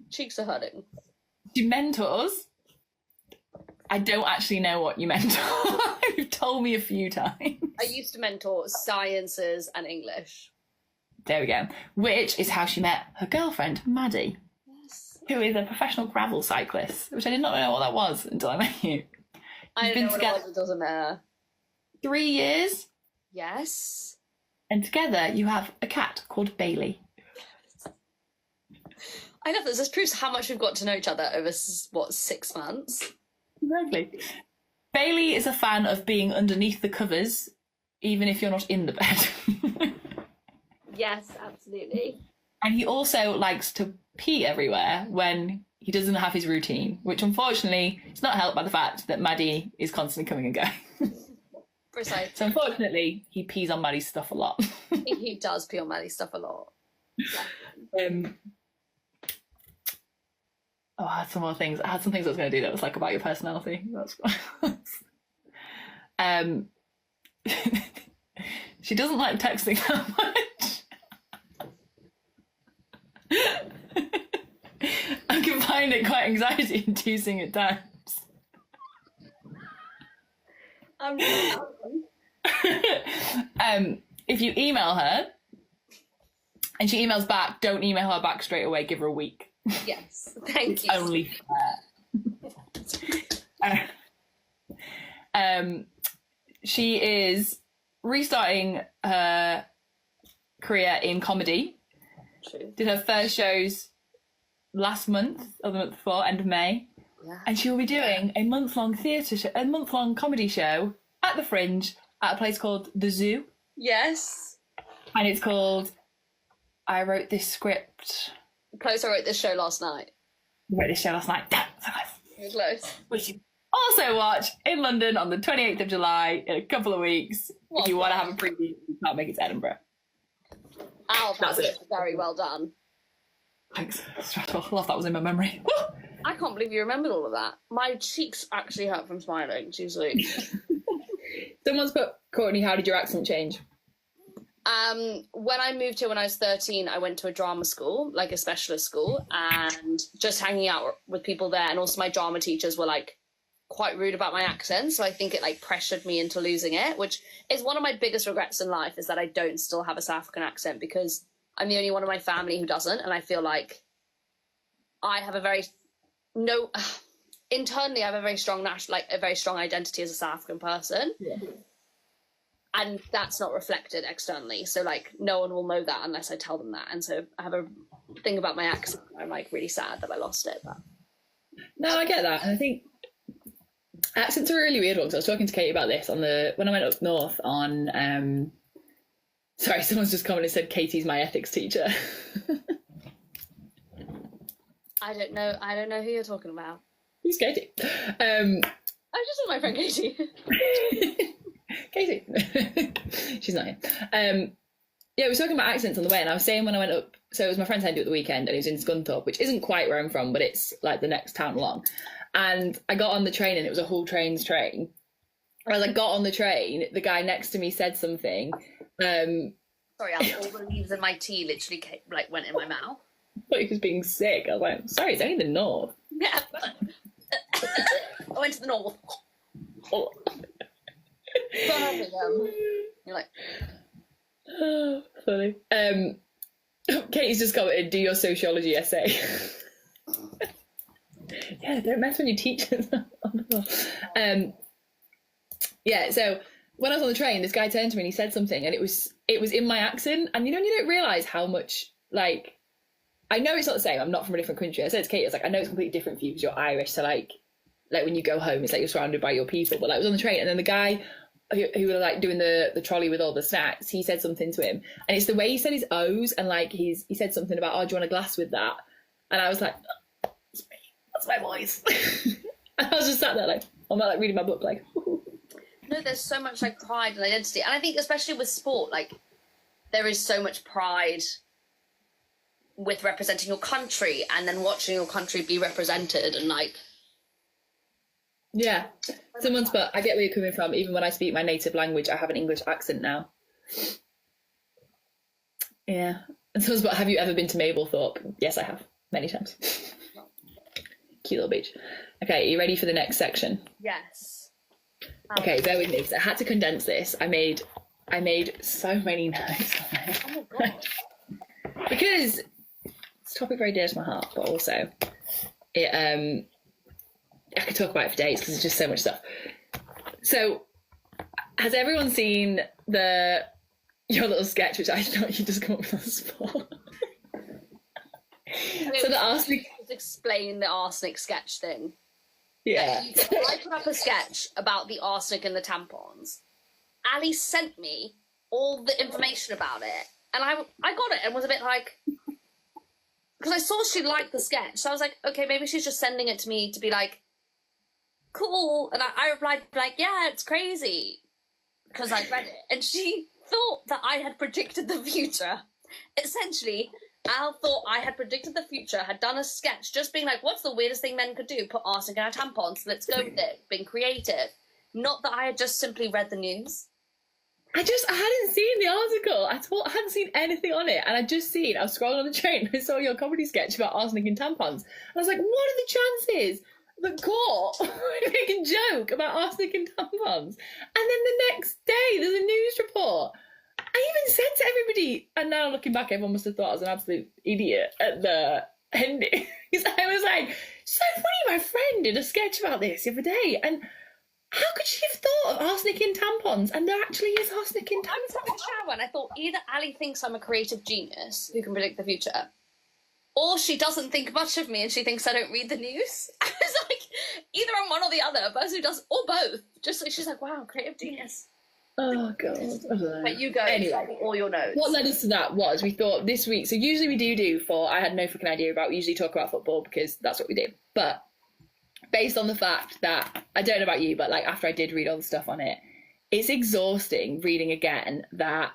cheeks are hurting. Do mentors? I don't actually know what you mentor. You've told me a few times. I used to mentor sciences and English. There we go. Which is how she met her girlfriend, Maddie, who is a professional gravel cyclist, which I did not know what that was until I met you. I You've don't been know what together it was, it doesn't matter. 3 years, Yes. and together you have a cat called Bailey. I love this. This proves how much we've got to know each other over, 6 months? Exactly. Bailey is a fan of being underneath the covers, even if you're not in the bed. Yes, absolutely. And he also likes to pee everywhere when he doesn't have his routine, which unfortunately is not helped by the fact that Maddie is constantly coming and going. Precisely. So unfortunately, he pees on Maddie's stuff a lot. He does pee on Maddie's stuff a lot. Oh, I had some more things. I had some things I was going to do that was like about your personality. That's she doesn't like texting that much. I can find it quite anxiety-inducing at times. If you email her and she emails back, don't email her back straight away. Give her a week. Yes, thank you. Only fair. She is restarting her career in comedy. True. Did her first shows last month or the month before, end of May. Yeah. And she will be doing a month-long a month-long comedy show at the Fringe at a place called The Zoo. Yes. And it's called I Wrote This Script. Close, I wrote this show last night. I wrote this show last night. Damn, so close. You're close. Which you also watch in London on the 28th of July in a couple of weeks. If you want to have a preview, you can't make it to Edinburgh. Ow, That's it. Very well done. Thanks. I love that was in my memory. I can't believe you remembered all of that. My cheeks actually hurt from smiling. Seriously. Someone's put, Courtney, how did your accent change? When I moved here when I was 13, I went to a drama school, like a specialist school, and just hanging out with people there. And also my drama teachers were like quite rude about my accent. So I think it like pressured me into losing it, which is one of my biggest regrets in life, is that I don't still have a South African accent, because I'm the only one in my family who doesn't. And I feel like I have internally I have a very strong a very strong identity as a South African person. Yeah. And that's not reflected externally. So, like, no one will know that unless I tell them that. And so I have a thing about my accent. I'm, like, really sad that I lost it. But no, I get that. And I think accents are a really weird one. So I was talking to Katie about this when I went up north on... Sorry, someone's just commented and said, Katie's my ethics teacher. I don't know who you're talking about. Who's Katie? I just saw my friend Katie. Katie. She's not here. Yeah, we were talking about accents on the way, and I was saying when I went up, so it was my friend's hen do at the weekend, and it was in Scunthorpe, which isn't quite where I'm from, but it's like the next town along. And I got on the train, and it was a Hull Trains train. As I got on the train, the guy next to me said something. Sorry, Sorry, Al, all the leaves in my tea literally went in my mouth. I thought he was being sick. I was like, sorry, it's only the north. Yeah. I went to the north. Oh. You're like, Oh, funny. Katie's just commented, do your sociology essay. Yeah, don't mess with your teachers. Yeah, so when I was on the train, this guy turned to me and he said something, and it was in my accent. And you don't realise how much, like, I know it's not the same. I'm not from a different country. I said to Katie, I was like, I know it's completely different for you because you're Irish. So like when you go home, it's like you're surrounded by your people. But like, I was on the train, and then the guy who was like doing the trolley with all the snacks, he said something to him, and it's the way he said his O's, and like he said something about, oh, do you want a glass with that? And I was like, that's me. That's my voice. And I was just sat there like, I'm not like reading my book like. No, there's so much like pride and identity, and I think especially with sport, like there is so much pride with representing your country and then watching your country be represented, and like, yeah, someone's put, I get where you're coming from. Even when I speak my native language, I have an English accent now. Yeah. And someone's put, have you ever been to Mablethorpe? Yes, I have, many times. Cute little beach. Okay, are you ready for the next section? yes. Okay, bear with me because I had to condense this. I made so many notes on it. Oh my god. Because it's a topic very dear to my heart, but also it I could talk about it for days because it's just so much stuff. So, has everyone seen your little sketch, which I thought you just come up with on the spot? So the arsenic. Just explain the arsenic sketch thing. Yeah. I put up a sketch about the arsenic and the tampons. Ali sent me all the information about it, and I got it and was a bit like, because I saw she liked the sketch, so I was like, okay, maybe she's just sending it to me to be like, cool. And I replied like, yeah, it's crazy, because I read it, and she thought that I had predicted the future. Essentially, Al thought I had predicted the future, had done a sketch, just being like, what's the weirdest thing men could do? Put arsenic in a tampon, so let's go with it. Being creative. Not that I had just simply read the news. I hadn't seen the article at all. I hadn't seen anything on it. And I was scrolling on the train and I saw your comedy sketch about arsenic and tampons. And I was like, what are the chances that court would make a joke about arsenic and tampons? And then the next day, there's a news report. I even said to everybody, and now looking back, everyone must have thought I was an absolute idiot at the ending. Because I was like, so funny, my friend did a sketch about this the other day. And how could she have thought of arsenic in tampons? And there actually is arsenic in tampons. I was having a shower and I thought either Ali thinks I'm a creative genius who can predict the future, or she doesn't think much of me and she thinks I don't read the news. I was like, either I'm one or the other, a person who does, or both. Just like, she's like, wow, creative genius. Oh, God. But you go, anyway, all your notes. What led us to that was we thought this week, so usually we do for, I had no fucking idea about, we usually talk about football because that's what we do. But based on the fact that, I don't know about you, but like after I did read all the stuff on it, it's exhausting reading again that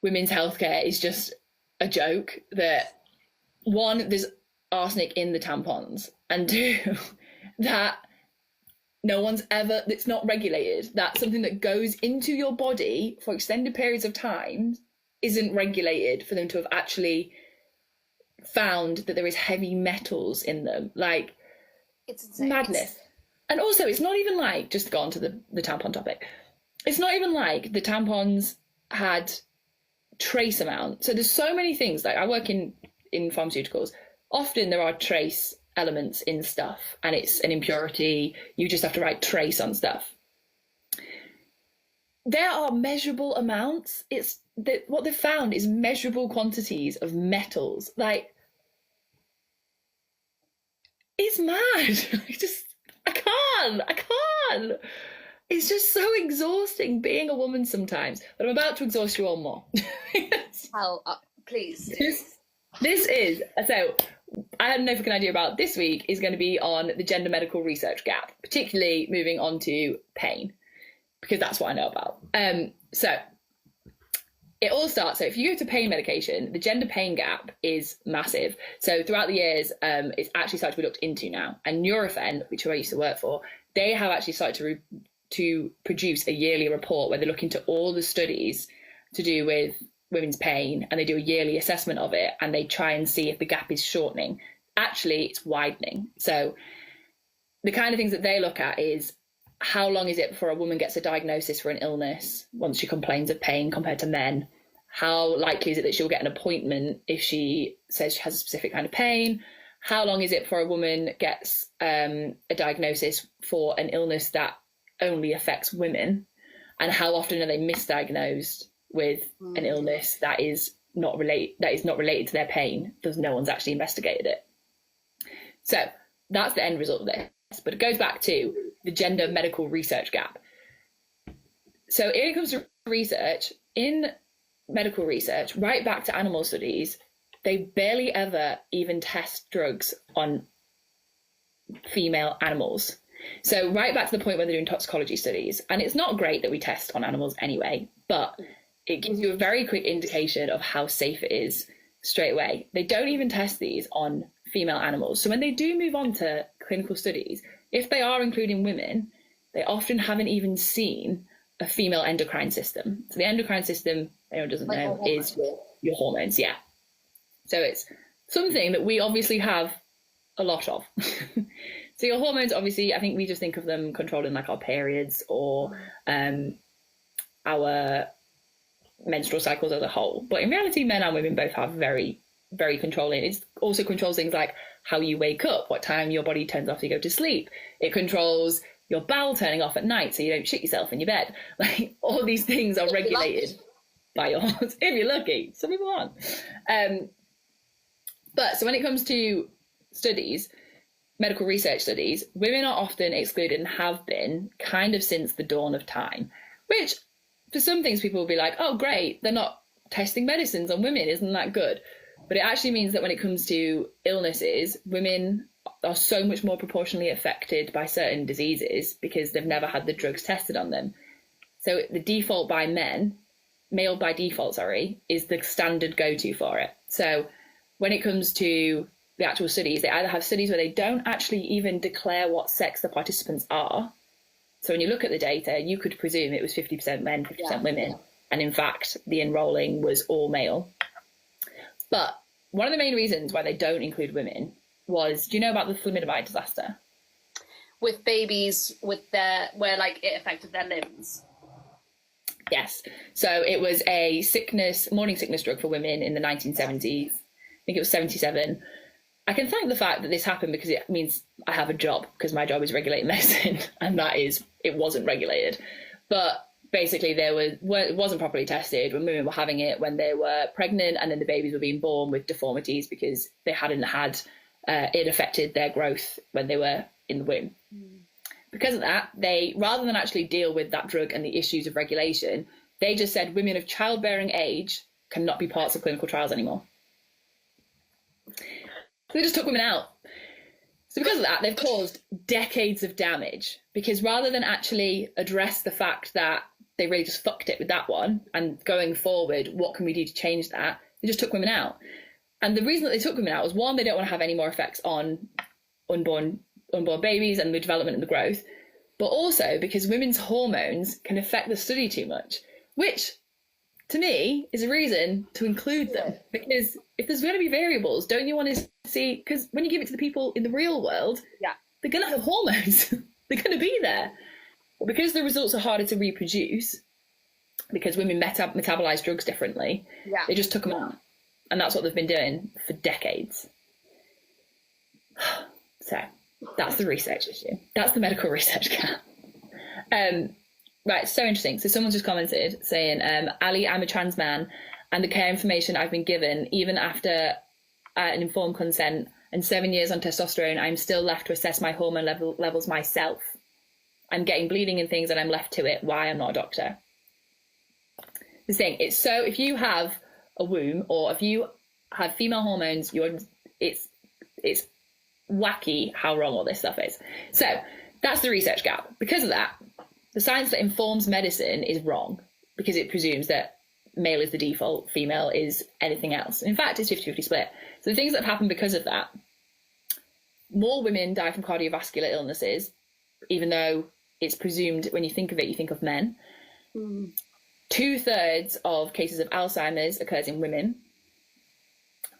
women's healthcare is just a joke. That one, there's arsenic in the tampons, and two, that no one's ever, that's not regulated, that something that goes into your body for extended periods of time isn't regulated for them to have actually found that there is heavy metals in them. Like, it's insane. Madness. And also, it's not even like, just to go on to the tampon topic, it's not even like the tampons had trace amount. So there's so many things, like I work in pharmaceuticals, often there are trace elements in stuff and it's an impurity, you just have to write trace on stuff. There are measurable amounts. It's that what they've found is measurable quantities of metals. Like, it's mad. I can't. It's just so exhausting being a woman sometimes. But I'm about to exhaust you all more. Hell, please. This is, so I had no fucking idea about this week is going to be on the gender medical research gap, particularly moving on to pain, because that's what I know about. So it all starts, so if you go to pain medication, the gender pain gap is massive. So throughout the years, it's actually started to be looked into now. And Nurofen, which I used to work for, they have actually started to produce a yearly report where they look into all the studies to do with women's pain and they do a yearly assessment of it and they try and see if the gap is shortening. Actually, it's widening. So the kind of things that they look at is how long is it before a woman gets a diagnosis for an illness once she complains of pain compared to men? How likely is it that she'll get an appointment if she says she has a specific kind of pain? How long is it before a woman gets a diagnosis for an illness that only affects women? And how often are they misdiagnosed with an illness that is not related to their pain because no one's actually investigated it? So that's the end result of this. But it goes back to the gender medical research gap. So when it comes to research, in medical research, right back to animal studies, they barely ever even test drugs on female animals. So right back to the point where they're doing toxicology studies. And it's not great that we test on animals anyway, but it gives you a very quick indication of how safe it is straight away. They don't even test these on female animals. So when they do move on to clinical studies, if they are including women, they often haven't even seen a female endocrine system. So the endocrine system, anyone doesn't know, is your hormones. Yeah. So it's something that we obviously have a lot of. So your hormones, obviously, I think we just think of them controlling like our periods or our menstrual cycles as a whole. But in reality, men and women both have very, very controlling. It also controls things like how you wake up, what time your body turns off to go to sleep. It controls your bowel turning off at night so you don't shit yourself in your bed. Like all these things are regulated by your hormones. If you're lucky, some people aren't. But so when it comes to studies, medical research studies, women are often excluded and have been kind of since the dawn of time, which for some things people will be like, oh, great, they're not testing medicines on women. Isn't that good? But it actually means that when it comes to illnesses, women are so much more proportionally affected by certain diseases because they've never had the drugs tested on them. So the default by male by default, is the standard go-to for it. So when it comes to the actual studies, they either have studies where they don't actually even declare what sex the participants are. So when you look at the data, you could presume it was 50% men, 50% women. And in fact, the enrolling was all male. But one of the main reasons why they don't include women was, do you know about the thalidomide disaster? With babies, where like it affected their limbs. Yes. So it was a morning sickness drug for women in the 1970s. I think it was 77. I can thank the fact that this happened because it means I have a job, because my job is regulating medicine, and it wasn't regulated. But basically it wasn't properly tested when women were having it when they were pregnant, and then the babies were being born with deformities because they hadn't had it affected their growth when they were in the womb. Because of that, they, rather than actually deal with that drug and the issues of regulation, they just said women of childbearing age cannot be parts of clinical trials anymore. So they just took women out. So because of that, they've caused decades of damage, because rather than actually address the fact that they really just fucked it with that one, and going forward, what can we do to change that? They just took women out. And the reason that they took women out was, one, they don't want to have any more effects on unborn babies and the development and the growth, but also because women's hormones can affect the study too much, which to me is a reason to include them. Because if there's going to be variables, don't you want to see, because when you give it to the people in the real world, they're going to have hormones. They're going to be there. But because the results are harder to reproduce, because women metabolize drugs differently, they just took them out. And that's what they've been doing for decades. So that's the research issue. That's the medical research gap. Right, so interesting. So someone's just commented saying, Ali, I'm a trans man, and the care information I've been given, even after an informed consent and 7 years on testosterone, I'm still left to assess my hormone levels myself. I'm getting bleeding and things, and I'm left to it. Why? I'm not a doctor. The thing, it's so, if you have a womb, or if you have female hormones, it's wacky how wrong all this stuff is. So that's the research gap. Because of that, the science that informs medicine is wrong, because it presumes that male is the default, female is anything else. In fact, it's 50-50 split. So the things that have happened because of that, more women die from cardiovascular illnesses, even though it's presumed when you think of it, you think of men. 2/3 of cases of Alzheimer's occurs in women,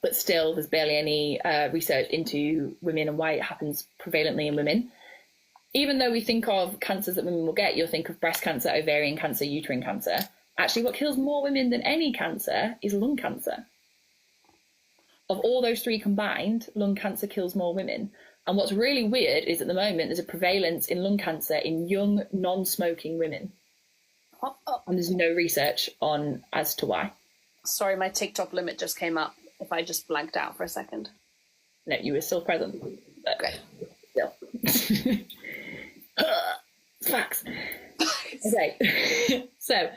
but still there's barely any research into women and why it happens prevalently in women. Even though we think of cancers that women will get, you'll think of breast cancer, ovarian cancer, uterine cancer. Actually, what kills more women than any cancer is lung cancer. Of all those three combined, lung cancer kills more women. And what's really weird is at the moment there's a prevalence in lung cancer in young, non-smoking women. And there's no research on as to why. Sorry, my TikTok limit just came up. If I just blanked out for a second. No, you were still present. But Great. Still. Facts. Okay. So,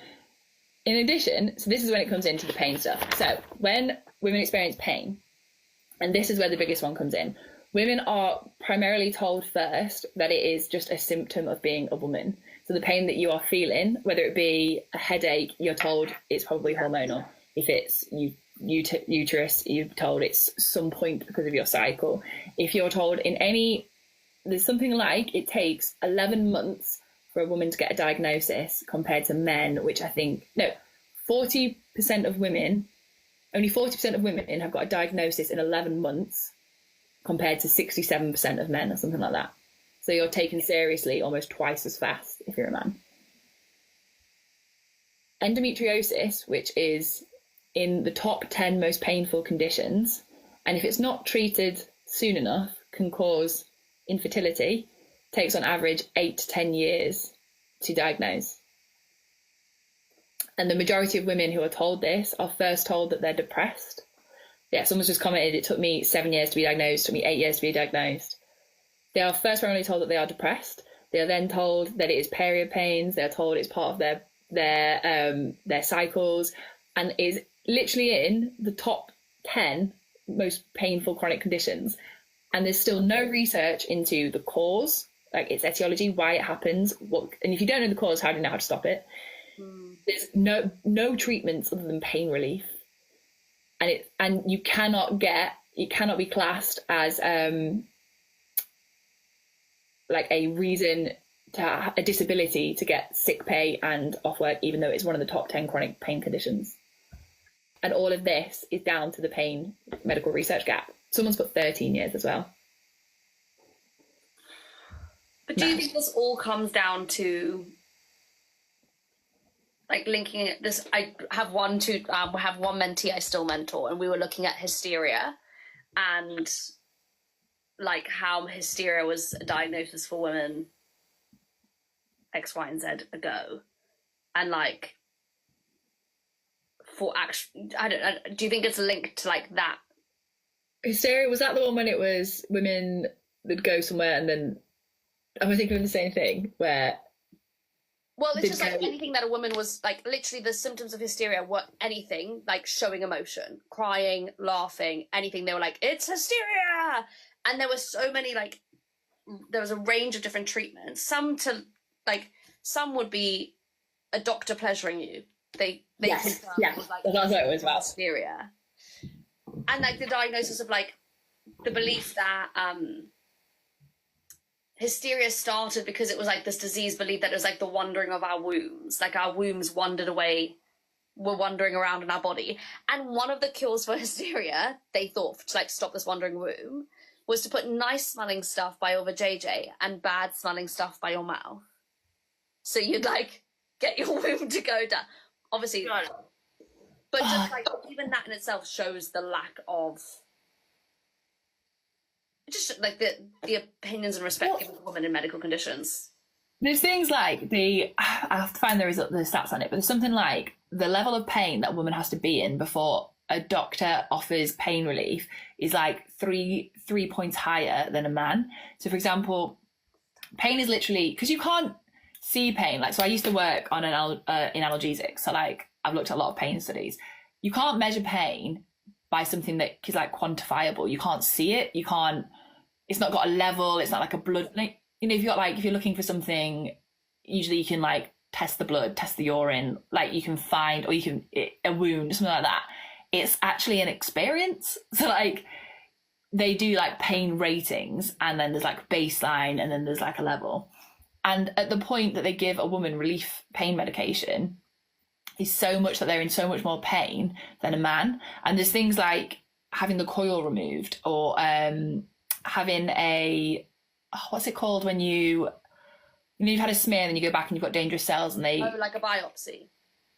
in addition, so this is when it comes into the pain stuff. So, when women experience pain, and this is where the biggest one comes in, women are primarily told first that it is just a symptom of being a woman. So the pain that you are feeling, whether it be a headache, you're told it's probably hormonal. If it's uterus, you're told it's some point because of your cycle. If you're told there's something like it takes 11 months for a woman to get a diagnosis compared to men, which I think, 40% of women, only 40% of women have got a diagnosis in 11 months compared to 67% of men or something like that. So you're taken seriously almost twice as fast if you're a man. Endometriosis, which is in the top 10 most painful conditions, and if it's not treated soon enough, can cause infertility, takes on average 8 to 10 years to diagnose. And the majority of women who are told this are first told that they're depressed. Yeah, someone's just commented, it took me 7 years to be diagnosed, took me 8 years to be diagnosed. They are first primarily told that they are depressed. They are then told that it is period pains. They're told it's part of their cycles, and is literally in the top 10 most painful chronic conditions. And there's still no research into the cause, like its etiology, why it happens. And if you don't know the cause, how do you know how to stop it? There's no treatments other than pain relief, and you cannot be classed as like a reason to have a disability to get sick pay and off work, even though it's one of the top 10 chronic pain conditions. And all of this is down to the pain medical research gap. Someone's put 13 years as well. But do you think this all comes down to, like, linking it? This, I have one mentee I still mentor, and we were looking at hysteria and like how hysteria was a diagnosis for women X, Y, and Z ago, and like for action, I don't. Do you think it's linked to like that? Hysteria, was that the one when it was women that go somewhere and then? Am I thinking of the same thing? Where? Well, it's just like anything that a woman was like. Literally, the symptoms of hysteria were anything like showing emotion, crying, laughing, anything. They were like, "It's hysteria." And there were so many, like, there was a range of different treatments. Some would be a doctor pleasuring you. They yes, confirmed it was like, that's what it was about. Hysteria. And like the diagnosis of like the belief that hysteria started because it was like this disease belief that it was like the wandering of our wombs. Like our wombs wandered away, were wandering around in our body. And one of the cures for hysteria, they thought, to like stop this wandering womb, was to put nice smelling stuff by your vajayjay and bad smelling stuff by your mouth. So you'd like get your womb to go down. Obviously, but just like even that in itself shows the lack of just like the opinions and respect given to women in medical conditions. There's things like I have to find the stats on it, but there's something like the level of pain that a woman has to be in before a doctor offers pain relief is like three points higher than a man. So for example, pain is literally, because you can't see pain. Like, so I used to work on in analgesics. So like I've looked at a lot of pain studies. You can't measure pain by something that is like quantifiable. You can't see it. It's not got a level. It's not like a blood, like, you know, if you're looking for something, usually you can like test the blood, test the urine, like you can find, or a wound, something like that. It's actually an experience. So like they do like pain ratings, and then there's like baseline, and then there's like a level. And at the point that they give a woman relief pain medication, is so much that they're in so much more pain than a man. And there's things like having the coil removed, or having a, what's it called when you've had a smear and then you go back and you've got dangerous cells and they... Oh, like a biopsy.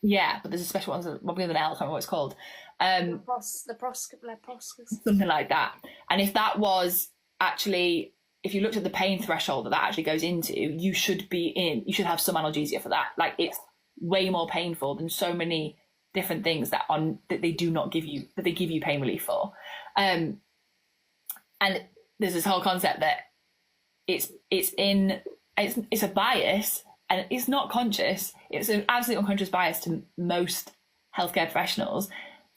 Yeah, but there's a special one, probably with an L, I can't remember what it's called. Laparoscopy. Something like that. And if that was actually, if you looked at the pain threshold that actually goes into, you should have some analgesia for that. Like, it's way more painful than so many different things that they do not give you, that they give you pain relief for. And there's this whole concept that it's a bias, and it's not conscious. It's an absolutely unconscious bias to most healthcare professionals,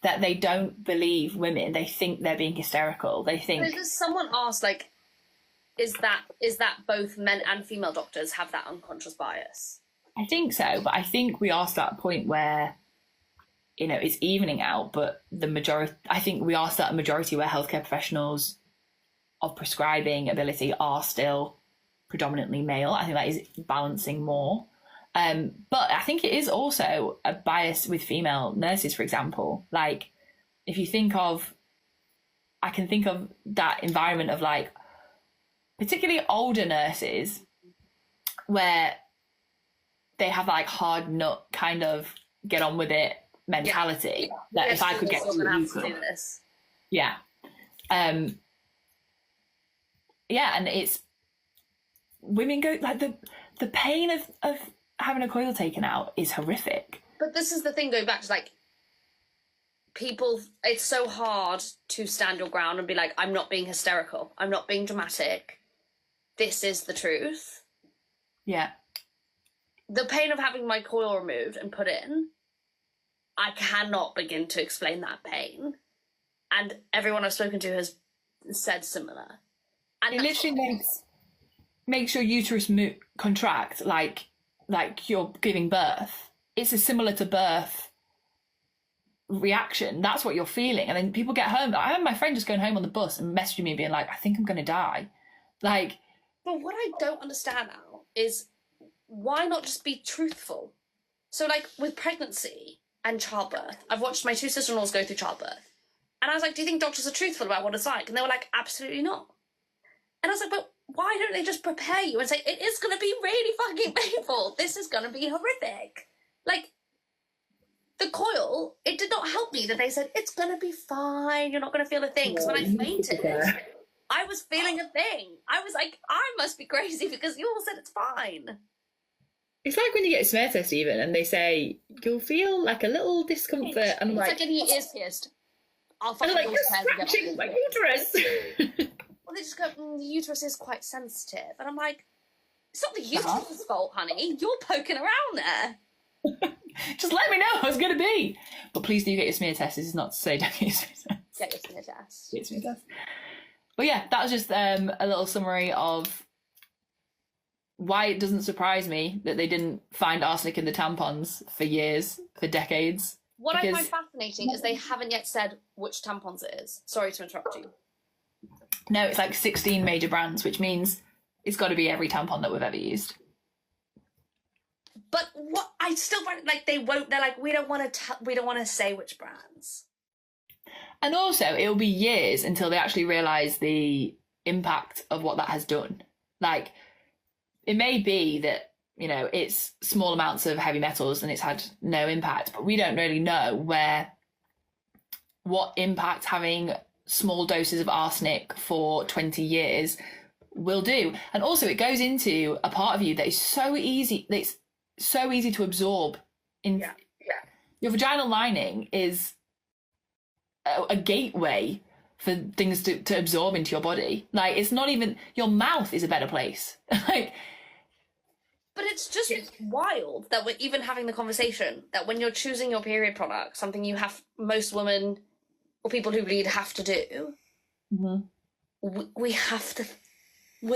that they don't believe women. They think they're being hysterical. They think... Does someone ask, like, is that both men and female doctors have that unconscious bias? I think so, but I think we are still at a point where, it's evening out, but I think we are still at a majority where healthcare professionals of prescribing ability are still predominantly male. I think that is balancing more. But I think it is also a bias with female nurses, for example. Like, if you I can think of that environment of, like, particularly older nurses, where they have, like, hard nut kind of get on with it mentality. Yeah. That if I could get to this. Yeah. Yeah, and it's, women go, like, the pain of having a coil taken out is horrific. But this is the thing, going back to, like, people, it's so hard to stand your ground and be like, I'm not being hysterical, I'm not being dramatic, this is the truth. Yeah. The pain of having my coil removed and put in, I cannot begin to explain that pain. And everyone I've spoken to has said similar. And it literally makes your uterus contract like you're giving birth. It's a similar to birth reaction. That's what you're feeling. And then people get home. I had my friend just going home on the bus and messaging me being like, I think I'm going to die. Like... But what I don't understand now is, why not just be truthful? So, like, with pregnancy and childbirth, I've watched my 2 sister-in-laws go through childbirth. And I was like, do you think doctors are truthful about what it's like? And they were like, absolutely not. And I was like, but why don't they just prepare you and say, it is going to be really fucking painful. This is going to be horrific. Like, the coil, it did not help me that they said, it's going to be fine, you're not going to feel a thing. Because when I fainted, I was feeling a thing. I was like, I must be crazy because you all said it's fine. It's like when you get a smear test even, and they say, you'll feel like a little discomfort. And I'm it's like getting your ears pierced. I'll fucking like, you're scratching my uterus. Well, they just go, the uterus is quite sensitive. And I'm like, it's not the uterus's fault, honey. You're poking around there. Just let me know how it's going to be. But please do get your smear test. This is not to say don't get your smear test. Get your smear test. Get your smear test. But yeah, that was just a little summary of why it doesn't surprise me that they didn't find arsenic in the tampons for years, for decades. What I find fascinating is they haven't yet said which tampons it is. Sorry to interrupt you. No, it's like 16 major brands, which means it's got to be every tampon that we've ever used. But what I still find, like, they won't. They're like, we don't want to say which brands. And also, it will be years until they actually realise the impact of what that has done. Like, it may be that, it's small amounts of heavy metals and it's had no impact, but we don't really know what impact having small doses of arsenic for 20 years will do. And also, it goes into a part of you that is so easy to absorb. Your vaginal lining is a gateway for things to absorb into your body. Like, it's not even, your mouth is a better place. Like, but it's just wild that we're even having the conversation that when you're choosing your period product, something most women or people who bleed have to do, we're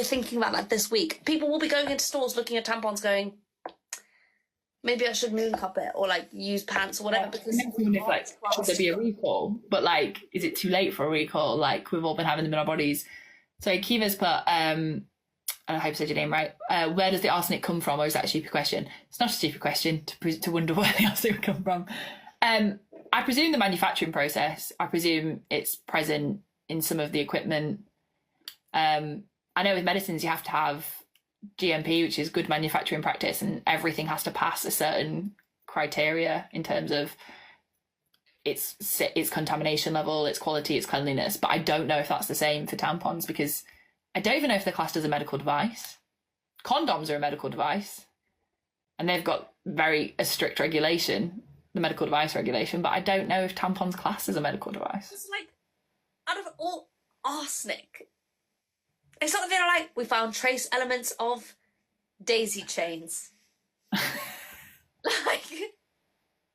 thinking about that this week. People will be going into stores looking at tampons going, maybe I should moon cup it or, like, use pants or whatever. Because should there be a recall? But, like, is it too late for a recall? Like, we've all been having them in our bodies. So Kiva's put and I hope I said your name right, where does the arsenic come from, or is that a stupid question? It's not a stupid question to wonder where the arsenic would come from. I presume the manufacturing process, I presume it's present in some of the equipment. I know with medicines you have to have GMP, which is good manufacturing practice, and everything has to pass a certain criteria in terms of its contamination level, its quality, its cleanliness. But I don't know if that's the same for tampons, because I don't even know if they're classed as a medical device. Condoms are a medical device, and they've got a strict regulation, the medical device regulation, but I don't know if tampons classed as a medical device. It's like, out of all arsenic, it's not that they're like, we found trace elements of daisy chains. Like,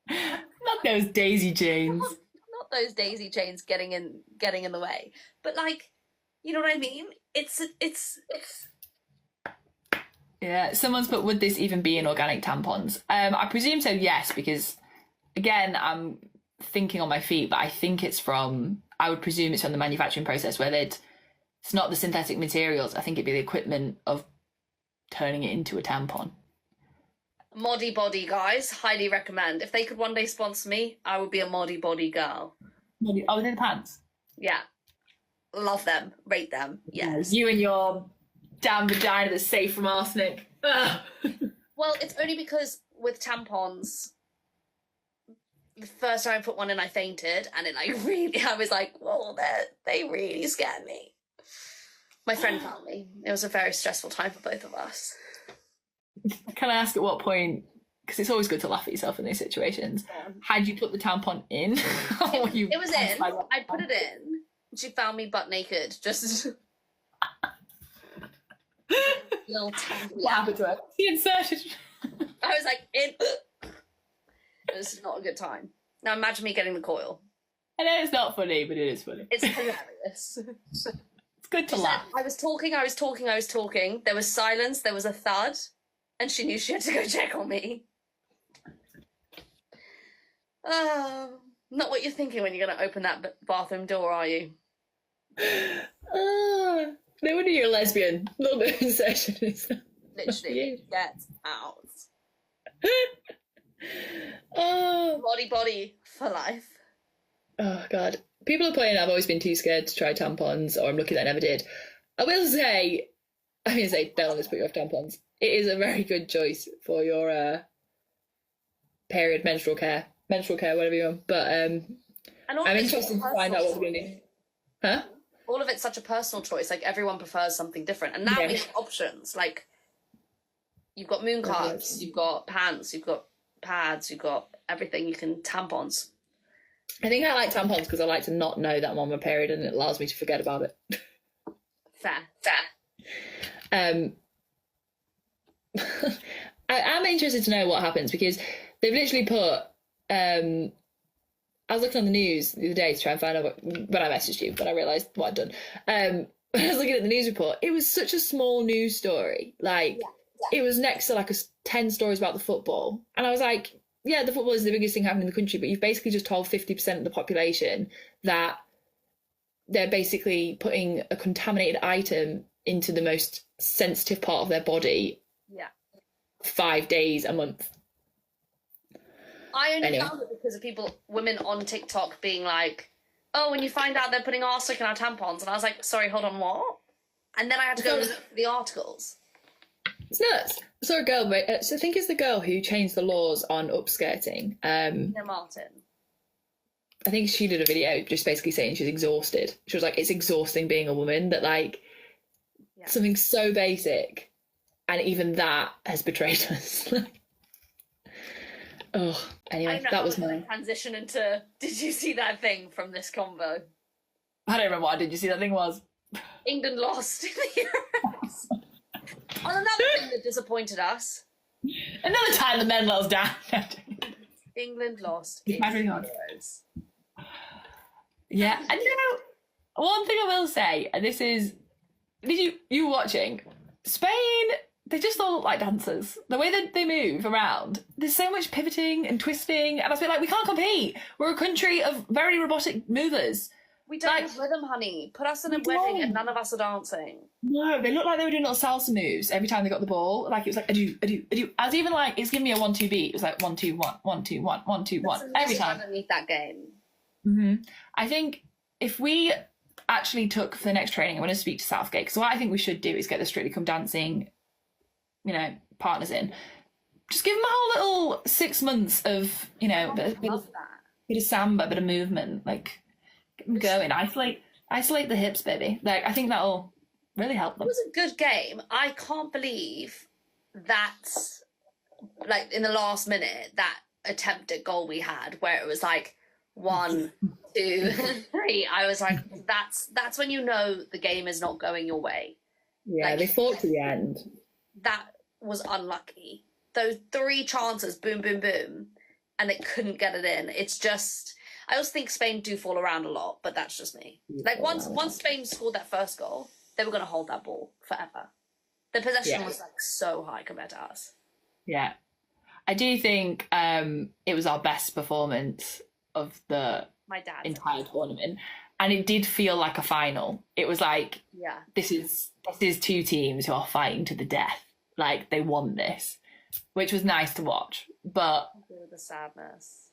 not those daisy chains. Not those daisy chains getting in the way. But like, you know what I mean? It's Yeah, someone's put, would this even be in organic tampons? I presume so, yes, because again, I'm thinking on my feet, but I think I would presume it's from the manufacturing process where it's not the synthetic materials. I think it'd be the equipment of turning it into a tampon. Moddy body, guys, highly recommend. If they could one day sponsor me, I would be a moddy body girl. Oh, they're the pants? Yeah. Love them. Rate them. Yes. You and your damn vagina that's safe from arsenic. Ugh. Well, it's only because with tampons, the first time I put one in, I fainted, and I was like, whoa, they really scared me. My friend found me. It was a very stressful time for both of us. Can I ask at what point, because it's always good to laugh at yourself in these situations, had you put the tampon in? It was in. I put it in. She found me butt naked, just little tiny. What happened to her? She inserted. I was like, it was not a good time. Now imagine me getting the coil. I know it's not funny, but it is funny. It's hilarious. It's good to laugh. I was talking. There was silence, there was a thud, and she knew she had to go check on me. Oh, not what you're thinking when you're going to open that bathroom door, are you? No wonder you're a lesbian. A little bit of insertion is literally get out. Oh, Body for life. Oh god, people are playing I've always been too scared to try tampons, or I'm lucky that I never did. I will say, don't let us put you off tampons. It is a very good choice for your period, menstrual care, whatever you want. But I'm interested to find out what we're going to do. Huh? All of it's such a personal choice. Like, everyone prefers something different. And now we have options. Like, you've got moon cups, you've got pants, you've got pads, you've got everything. You can tampons. I think I like tampons because I like to not know that I'm on my period, and it allows me to forget about it. Fair. I'm interested to know what happens, because they've literally put I was looking on the news the other day to try and find out when I messaged you, but I realised what I'd done. When I was looking at the news report, it was such a small news story. Like, it was next to like 10 stories about the football. And I was like, yeah, the football is the biggest thing happening in the country, but you've basically just told 50% of the population that they're basically putting a contaminated item into the most sensitive part of their body 5 days a month. I only found it because of women on TikTok being like, oh, when you find out they're putting arsenic in our tampons. And I was like, sorry, hold on, what? And then I had to go look for the articles. It's nuts. I saw a girl, so I think it's the girl who changed the laws on upskirting. Martin. I think she did a video just basically saying she's exhausted. She was like, it's exhausting being a woman, that like something so basic, and even that has betrayed us. Oh, anyway, that was my transition into. Did you see that thing from this convo? I don't remember what Did you see that thing was? England lost in the Euros. On another thing that disappointed us. Another time the men let us down. England lost. Really hard. Yeah, and one thing I will say, and this is, you watching Spain? They just all look like dancers. The way that they move around, there's so much pivoting and twisting, and I was like, we can't compete. We're a country of very robotic movers. We don't have rhythm, honey. Put us in a wedding and none of us are dancing. No, they looked like they were doing little salsa moves every time they got the ball. Like, it was like, adu, adu, adu. I was even like, it's giving me a 1-2 beat. It was like 1 2 1 1 2 1 1 2 1 every time. Underneath that game. I think if we actually took for the next training, I'm going to speak to Southgate, because what I think we should do is get the Strictly Come Dancing, partners in. Just give them a whole little 6 months of, bit of samba, bit of movement, like, get them going. Isolate the hips, baby. Like, I think that'll really help them. It was a good game. I can't believe that, like, in the last minute, that attempted goal we had, where it was like 1, 2, 3. I was like, that's when you know the game is not going your way. Yeah, like, they fought to the end. That was unlucky. Those 3 chances, boom, boom, boom, and they couldn't get it in. It's just, I also think Spain do fall around a lot, but that's just me. Like, once Spain scored that first goal, they were going to hold that ball forever. The possession was like so high compared to us. Yeah. I do think it was our best performance of the entire tournament. And it did feel like a final. It was like, this is 2 teams who are fighting to the death. Like, they won this, which was nice to watch. But the sadness.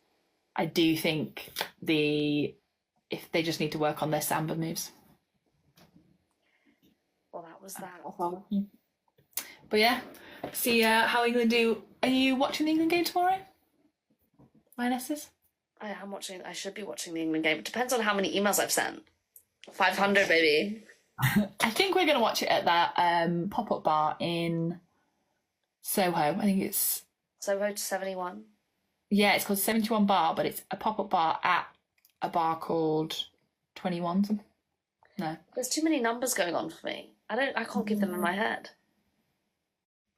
I do think if they just need to work on their samba moves. Well, that was that. But yeah, see how England do. Are you watching the England game tomorrow, Lionesses? I am watching. I should be watching the England game. It depends on how many emails I've sent. 500, baby. I think we're going to watch it at that pop-up bar in Soho. I think it's Soho to 71. Yeah, it's called 71 Bar, but it's a pop-up bar at a bar called 21 something. No. There's too many numbers going on for me. I can't keep them in my head.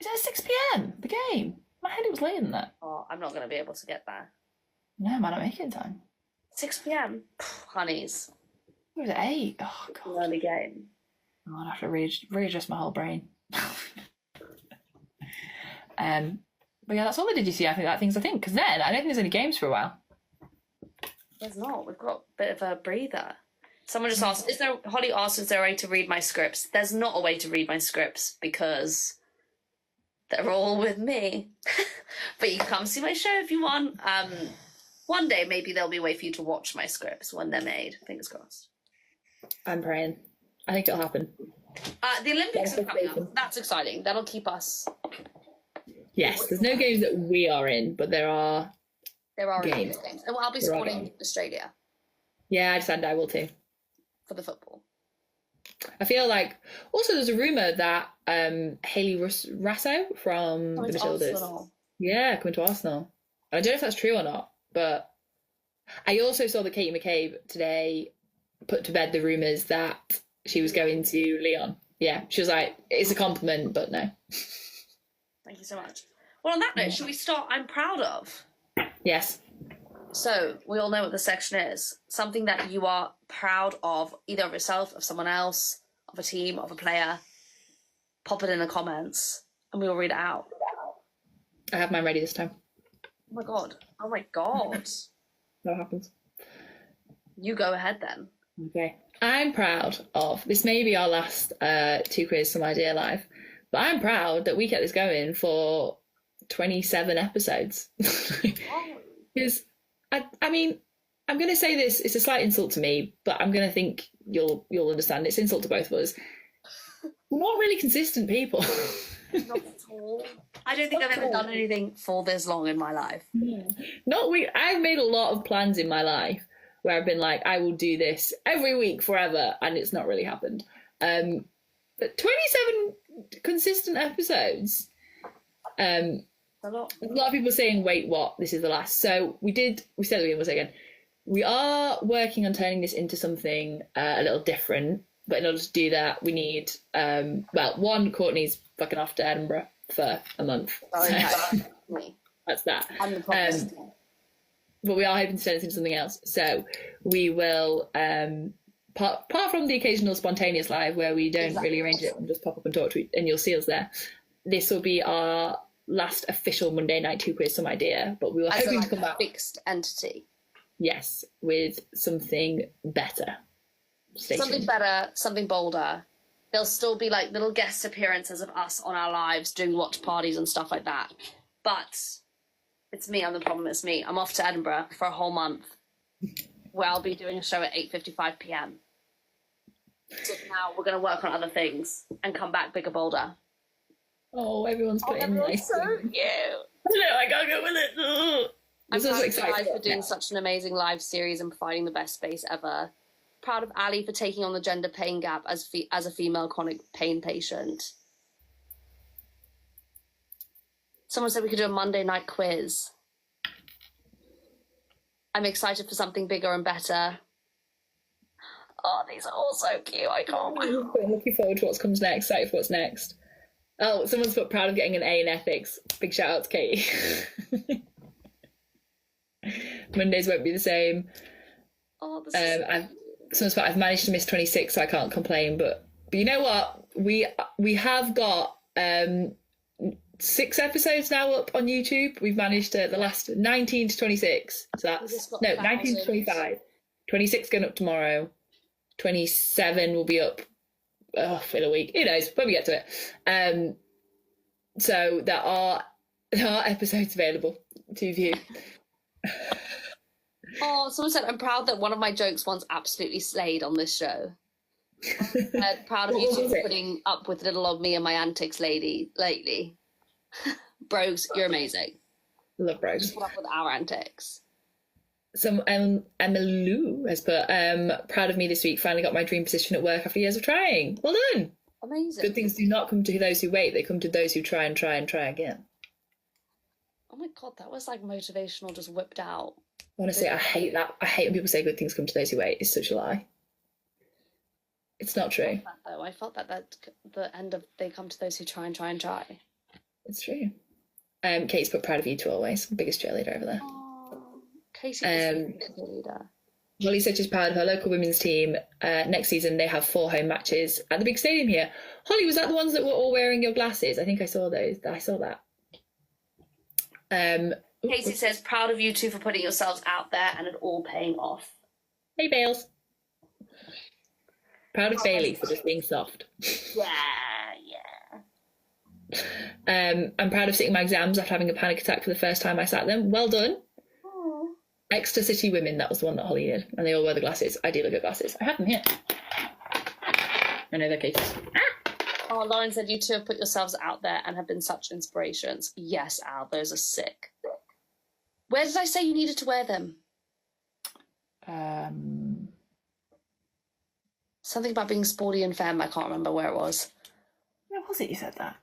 Is it at 6 p.m, the game? In my head it was later than that. Oh, I'm not going to be able to get there. No, I might not make it in time. 6 p.m? Honeys. It was at 8. Oh, God. Early game. Oh, I'd have to readjust my whole brain. But yeah, that's all the Did You See? I think, because then I don't think there's any games for a while. There's not. We've got a bit of a breather. Someone just asked, Holly asked, is there a way to read my scripts? There's not a way to read my scripts because they're all with me. But you can come see my show if you want. One day, maybe there'll be a way for you to watch my scripts when they're made. Fingers crossed. I'm praying. I think it'll happen. The Olympics are coming up. That's exciting. That'll keep us... Yes, there's no games that we are in, but there are games. And I'll be supporting Australia. Yeah, I decided I will too. For the football. I feel like... Also, there's a rumour that Hayley Rasso from the Matildas... Arsenal. Yeah, coming to Arsenal. I don't know if that's true or not, but I also saw that Katie McCabe today put to bed the rumours that she was going to Lyon. Yeah, she was like, it's a compliment, but no. Thank you so much. Well, on that note, should we start I'm proud of? Yes. So, we all know what the section is. Something that you are proud of, either of yourself, of someone else, of a team, of a player. Pop it in the comments, and we will read it out. I have mine ready this time. Oh my god. Oh my god. What happens? You go ahead then. Okay. I'm proud of, this may be our last 2 quiz Some Idea Live, but I'm proud that we kept this going for 27 episodes. Because, I mean, I'm going to say this, it's a slight insult to me, but I'm going to think you'll understand. It's an insult to both of us. We're not really consistent people. Not at all. I don't think I've ever done anything for this long in my life. I've made a lot of plans in my life where I've been like, I will do this every week forever, and it's not really happened. But 27 consistent episodes. A lot of people saying, wait, what? This is the last. So we said it once again. We are working on turning this into something a little different, but in order to do that, we need, one, Courtney's fucking off to Edinburgh for a month. Oh, so, that's that. I'm the but we are hoping to turn this into something else. So we will, apart from the occasional spontaneous live where we don't really arrange it and just pop up and talk to you, and you'll see us there. This will be our last official Monday night 2 quiz Some Idea, but we were hoping to come back fixed entity. Yes, with something better. Stay Something tuned. better, something bolder. There'll still be like little guest appearances of us on our lives doing watch parties and stuff like that. But it's me, I'm the problem, it's me. I'm off to Edinburgh for a whole month where I'll be doing a show at 8:55 p.m. So now we're going to work on other things and come back bigger, bolder. Oh, everyone's putting Everyone's so cute. I can't go with it. Ugh. I'm This is proud of you exciting. guys for doing such an amazing live series and providing the best space ever. Proud of Ali for taking on the gender pain gap as a female chronic pain patient. Someone said we could do a Monday night quiz. I'm excited for something bigger and better. Oh, these are all so cute. I can't wait. I'm looking forward to what comes next. Excited for what's next. Oh, someone's put proud of getting an A in ethics. Big shout out to Katie. Mondays won't be the same. Oh, this is Someone's put I've managed to miss 26, so I can't complain. But you know what? We have got 6 episodes now up on YouTube. We've managed to the last 19 to 26. So that's 19 to 25. 26 going up tomorrow. 27 will be up in a week. Who knows? When we get to it. So there are episodes available to view. Oh, someone said, I'm proud that one of my jokes once absolutely slayed on this show. Proud of you two for putting up with little old me and my antics lately. Bros, you're amazing. Love bros. Just put up with our antics. Some Emma Lou has put proud of me this week. Finally got my dream position at work after years of trying. Well done. Amazing. Good things do not come to those who wait. They come to those who try and try and try again. Oh my god, that was like motivational, just whipped out. Honestly, I hate that. I hate when people say good things come to those who wait. It's such a lie. It's not true. I felt that the end of they come to those who try and try and try. It's true. Kate's put proud of you two always. Biggest cheerleader over there. Oh, Casey is a cheerleader. Holly said she's proud of her local women's team. Next season they have 4 home matches at the big stadium here. Holly, was that the ones that were all wearing your glasses? I think I saw those. I saw that. Casey says, proud of you two for putting yourselves out there and it all paying off. Hey, Bales. Proud of Bailey for just being soft. Yeah. I'm proud of sitting my exams after having a panic attack for the first time I sat them. Well done. Aww. Exeter City Women, that was the one that Holly did. And they all wear the glasses. I do look at glasses. I have them here. I know their cases. Oh, Lauren said you two have put yourselves out there and have been such inspirations. Yes, Al, those are sick. Where did I say you needed to wear them? Something about being sporty and femme. I can't remember where it was. Where was it you said that?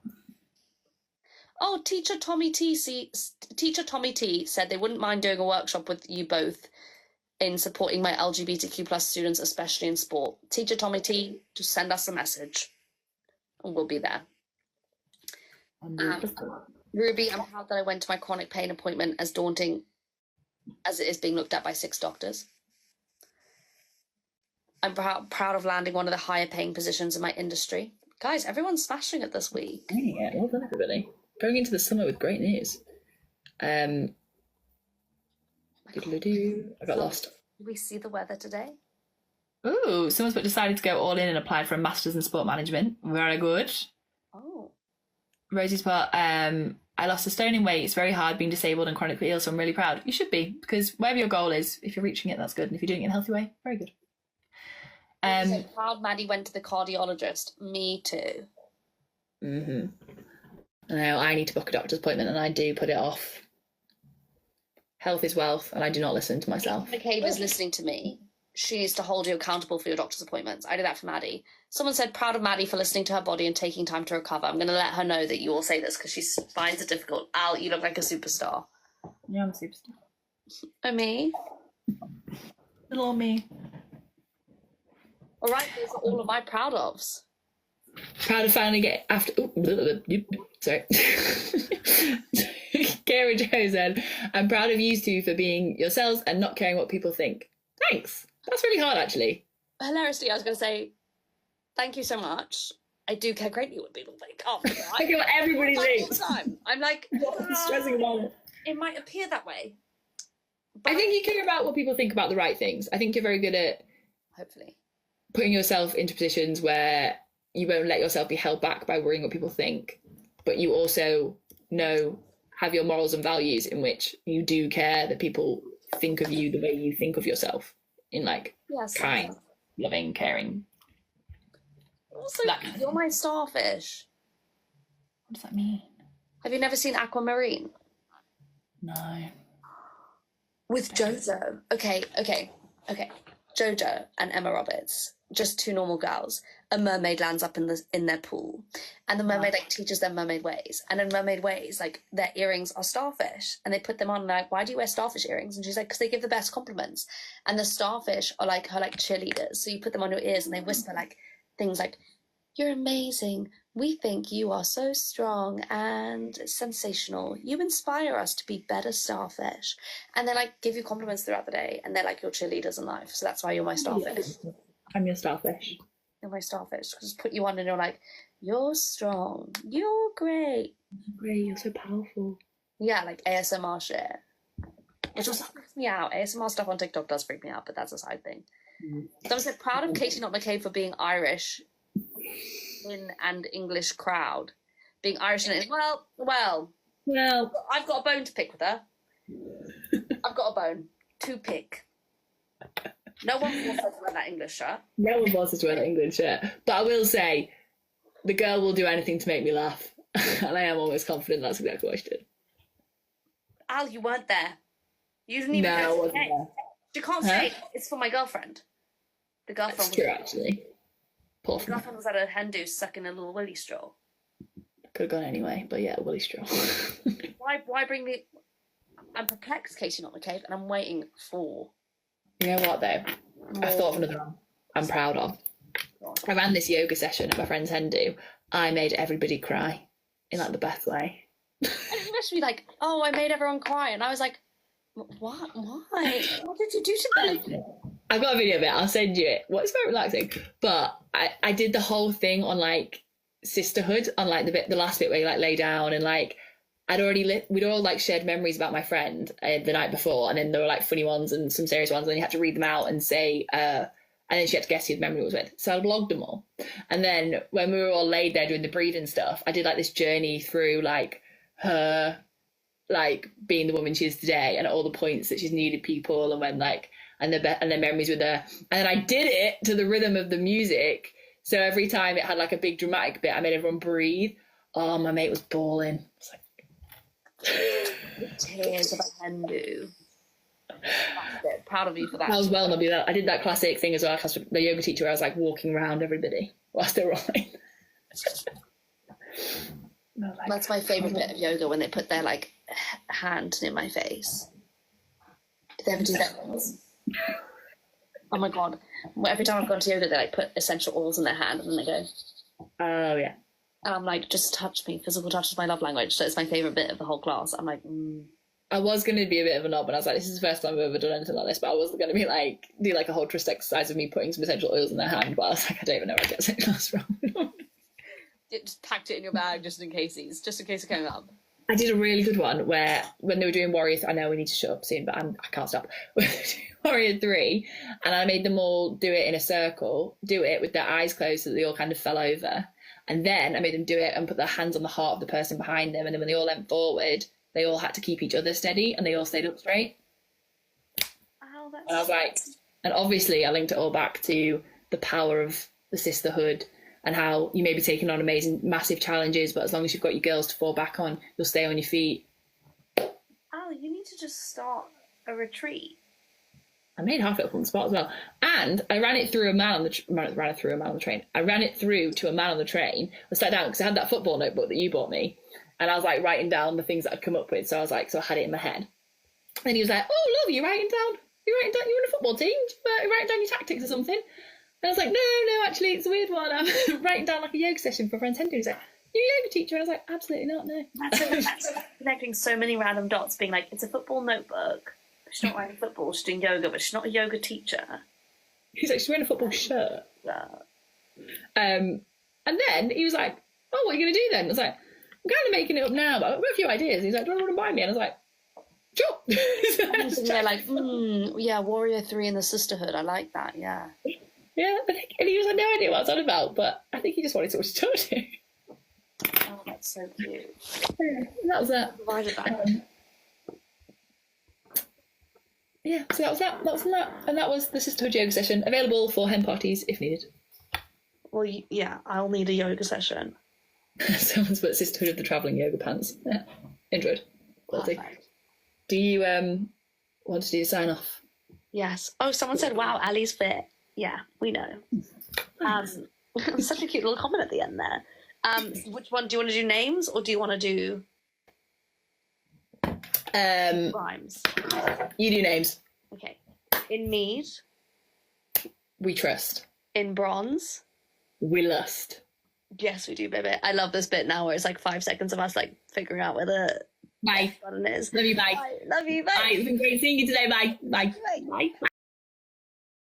Oh, Teacher Tommy T said they wouldn't mind doing a workshop with you both in supporting my LGBTQ plus students, especially in sport. Teacher Tommy T, just send us a message and we'll be there. Ruby, I'm proud that I went to my chronic pain appointment, as daunting as it is being looked at by 6 doctors. I'm proud of landing one of the higher paying positions in my industry. Guys, everyone's smashing it this week. Yeah, well done, everybody. Going into the summer with great news. I got lost. Did we see the weather today? Ooh, someone's decided to go all in and applied for a master's in sport management. Very good. Oh. Rosie's put, I lost a stone in weight. It's very hard being disabled and chronically ill, so I'm really proud. You should be, because whatever your goal is, if you're reaching it, that's good. And if you're doing it in a healthy way, very good. So proud Maddie went to the cardiologist. Me too. Now I need to book a doctor's appointment and I do put it off. Health is wealth and I do not listen to myself. If McCabe is listening to me, she needs to hold you accountable for your doctor's appointments. I did that for Maddie. Someone said, proud of Maddie for listening to her body and taking time to recover. I'm going to let her know that you all say this because she finds it difficult. Al, you look like a superstar. Yeah, I'm a superstar. Oh, me? Little old me. All right, those are all of my proud ofs. Proud of finally get after. Sorry. Kara Jo said, I'm proud of you two for being yourselves and not caring what people think. Thanks. That's really hard, actually. Hilariously, I was going to say, thank you so much. I do care greatly what people think. Oh, I care what everybody thinks. I'm like, I'm stressing about it. It might appear that way. I think you care about what people think about the right things. I think you're very good at hopefully putting yourself into positions where you won't let yourself be held back by worrying what people think, but you also have your morals and values in which you do care that people think of you the way you think of yourself, in like kind, loving, caring. Also, you're my starfish. What does that mean? Have you never seen Aquamarine? No. With Jojo. Okay. Jojo and Emma Roberts, just two normal girls. A mermaid lands up in their pool, and the mermaid like teaches them mermaid ways. And in mermaid ways, like their earrings are starfish, and they put them on. And like, why do you wear starfish earrings? And she's like, because they give the best compliments. And the starfish are like her like cheerleaders. So you put them on your ears, and they whisper like things like, "You're amazing. We think you are so strong and sensational. You inspire us to be better starfish." And they like give you compliments throughout the day, and they're like your cheerleaders in life. So that's why you're my starfish. I'm your starfish. You're my starfish. Just put you on and you're like, you're strong. You're great. Great, you're so powerful. Yeah, like ASMR shit. Which also freaks me out. ASMR stuff on TikTok does freak me out, but that's a side thing. So I was like, proud of Katie Not McCabe for being Irish in an English crowd. Being Irish in it. Well, I've got a bone to pick with her. I've got a bone to pick. No one forced her to wear that English shirt. No one forced her to wear that English shirt. But I will say, the girl will do anything to make me laugh. And I am almost confident that's exactly what she did. Al, you weren't there. You didn't even No, I wasn't there. You can't say it's for my girlfriend. The girlfriend That's true, actually. Poor The girlfriend was at a hen do sucking a little willy straw. Could have gone anyway, but yeah, willy straw. Why bring me... I'm perplexed, Katie Not McCabe, and I'm waiting for... You know what, though? I've thought of another one I'm proud of. I ran this yoga session at my friend's hen do. I made everybody cry in, like, the best way. And you must be like, oh, I made everyone cry. And I was like, what? Why? What did you do to them? I've got a video of it. I'll send you it. Well, it's very relaxing. But I did the whole thing on, like, sisterhood, on, like, the last bit where you, like, lay down and, like, we'd all like shared memories about my friend the night before, and then there were like funny ones and some serious ones, and then you had to read them out and say and then she had to guess who the memory was with, so I blogged them all. And then when we were all laid there doing the breathing stuff, I did like this journey through like her like being the woman she is today, and all the points that she's needed people, and when like and their memories with her, and then I did it to the rhythm of the music, so every time it had like a big dramatic bit, I made everyone breathe. Oh, my mate was bawling. It's like tears of a hen do. Proud of you for that. I was well not be that. I did that classic thing as well. The yoga teacher, where I was like walking around everybody whilst they're rolling. That's my favourite bit of yoga, when they put their like hand near my face. Did they ever do that? Oh my god! Every time I've gone to yoga, they like put essential oils in their hand and then they go. Oh yeah. And I'm like, just touch me. Physical touch is my love language. So it's my favourite bit of the whole class. I'm like, I was going to be a bit of a knob, and I was like, this is the first time I've ever done anything like this, but I wasn't going to be like, do like a whole trust exercise of me putting some essential oils in their hand, but I was like, I don't even know where I get something else from. It just packed it in your bag just in case it came up. I did a really good one where, when they were doing I know we need to shut up soon, but I can't stop. Warrior 3, and I made them all do it in a circle, do it with their eyes closed so that they all kind of fell over. And then I made them do it and put their hands on the heart of the person behind them. And then when they all leant forward, they all had to keep each other steady and they all stayed up straight. Oh, that's... And I was like, and obviously I linked it all back to the power of the sisterhood and how you may be taking on amazing, massive challenges, but as long as you've got your girls to fall back on, you'll stay on your feet. Oh, you need to just start a retreat. I made half it up on the spot as well. And I ran it through a man on the train. I ran it through to a man on the train. I sat down because I had that football notebook that you bought me. And I was like writing down the things that I'd come up with. So I was like, so I had it in my head. And he was like, oh, love, you're in a football team? You're writing down your tactics or something? And I was like, no, actually, it's a weird one. I'm writing down like a yoga session for a friend's hen do. He's like, you're a yoga teacher? And I was like, absolutely not, no. That's connecting so many random dots, being like, it's a football notebook. She's not writing football, she's doing yoga, but she's not a yoga teacher. He's like, she's wearing a football shirt. Yeah. And then he was like, oh, what are you going to do then? I was like, I'm kind of making it up now, but I've got a few ideas. He's like, do you want to buy me? And I was like, sure. And they're like, yeah, Warrior 3 in the sisterhood. I like that, yeah. Yeah, I think, and he was had no idea what I was on about, but I think he just wanted someone to talk to. Oh, that's so cute. Yeah, that was that. Provided that. Yeah, so that was that. That was that. And that was the Sisterhood yoga session, available for hen parties if needed. Well, yeah, I'll need a yoga session. Someone's put Sisterhood of the Travelling Yoga Pants. Yeah, enjoyed. Quality. Perfect. Do you want to do the sign off? Yes. Oh, someone said, "Wow, Ali's fit." Yeah, we know. Such a cute little comment at the end there. Which one do you want to do? Names, or do you want to do rhymes? You do names. Okay. In mead. We trust. In bronze. We lust. Yes, we do, baby. I love this bit now where it's like 5 seconds of us like figuring out where the Bye. button is. Love you. Bye. Bye. Love you. Bye. Bye. It's been great seeing you today. Bye. Bye. Bye. Bye. Bye.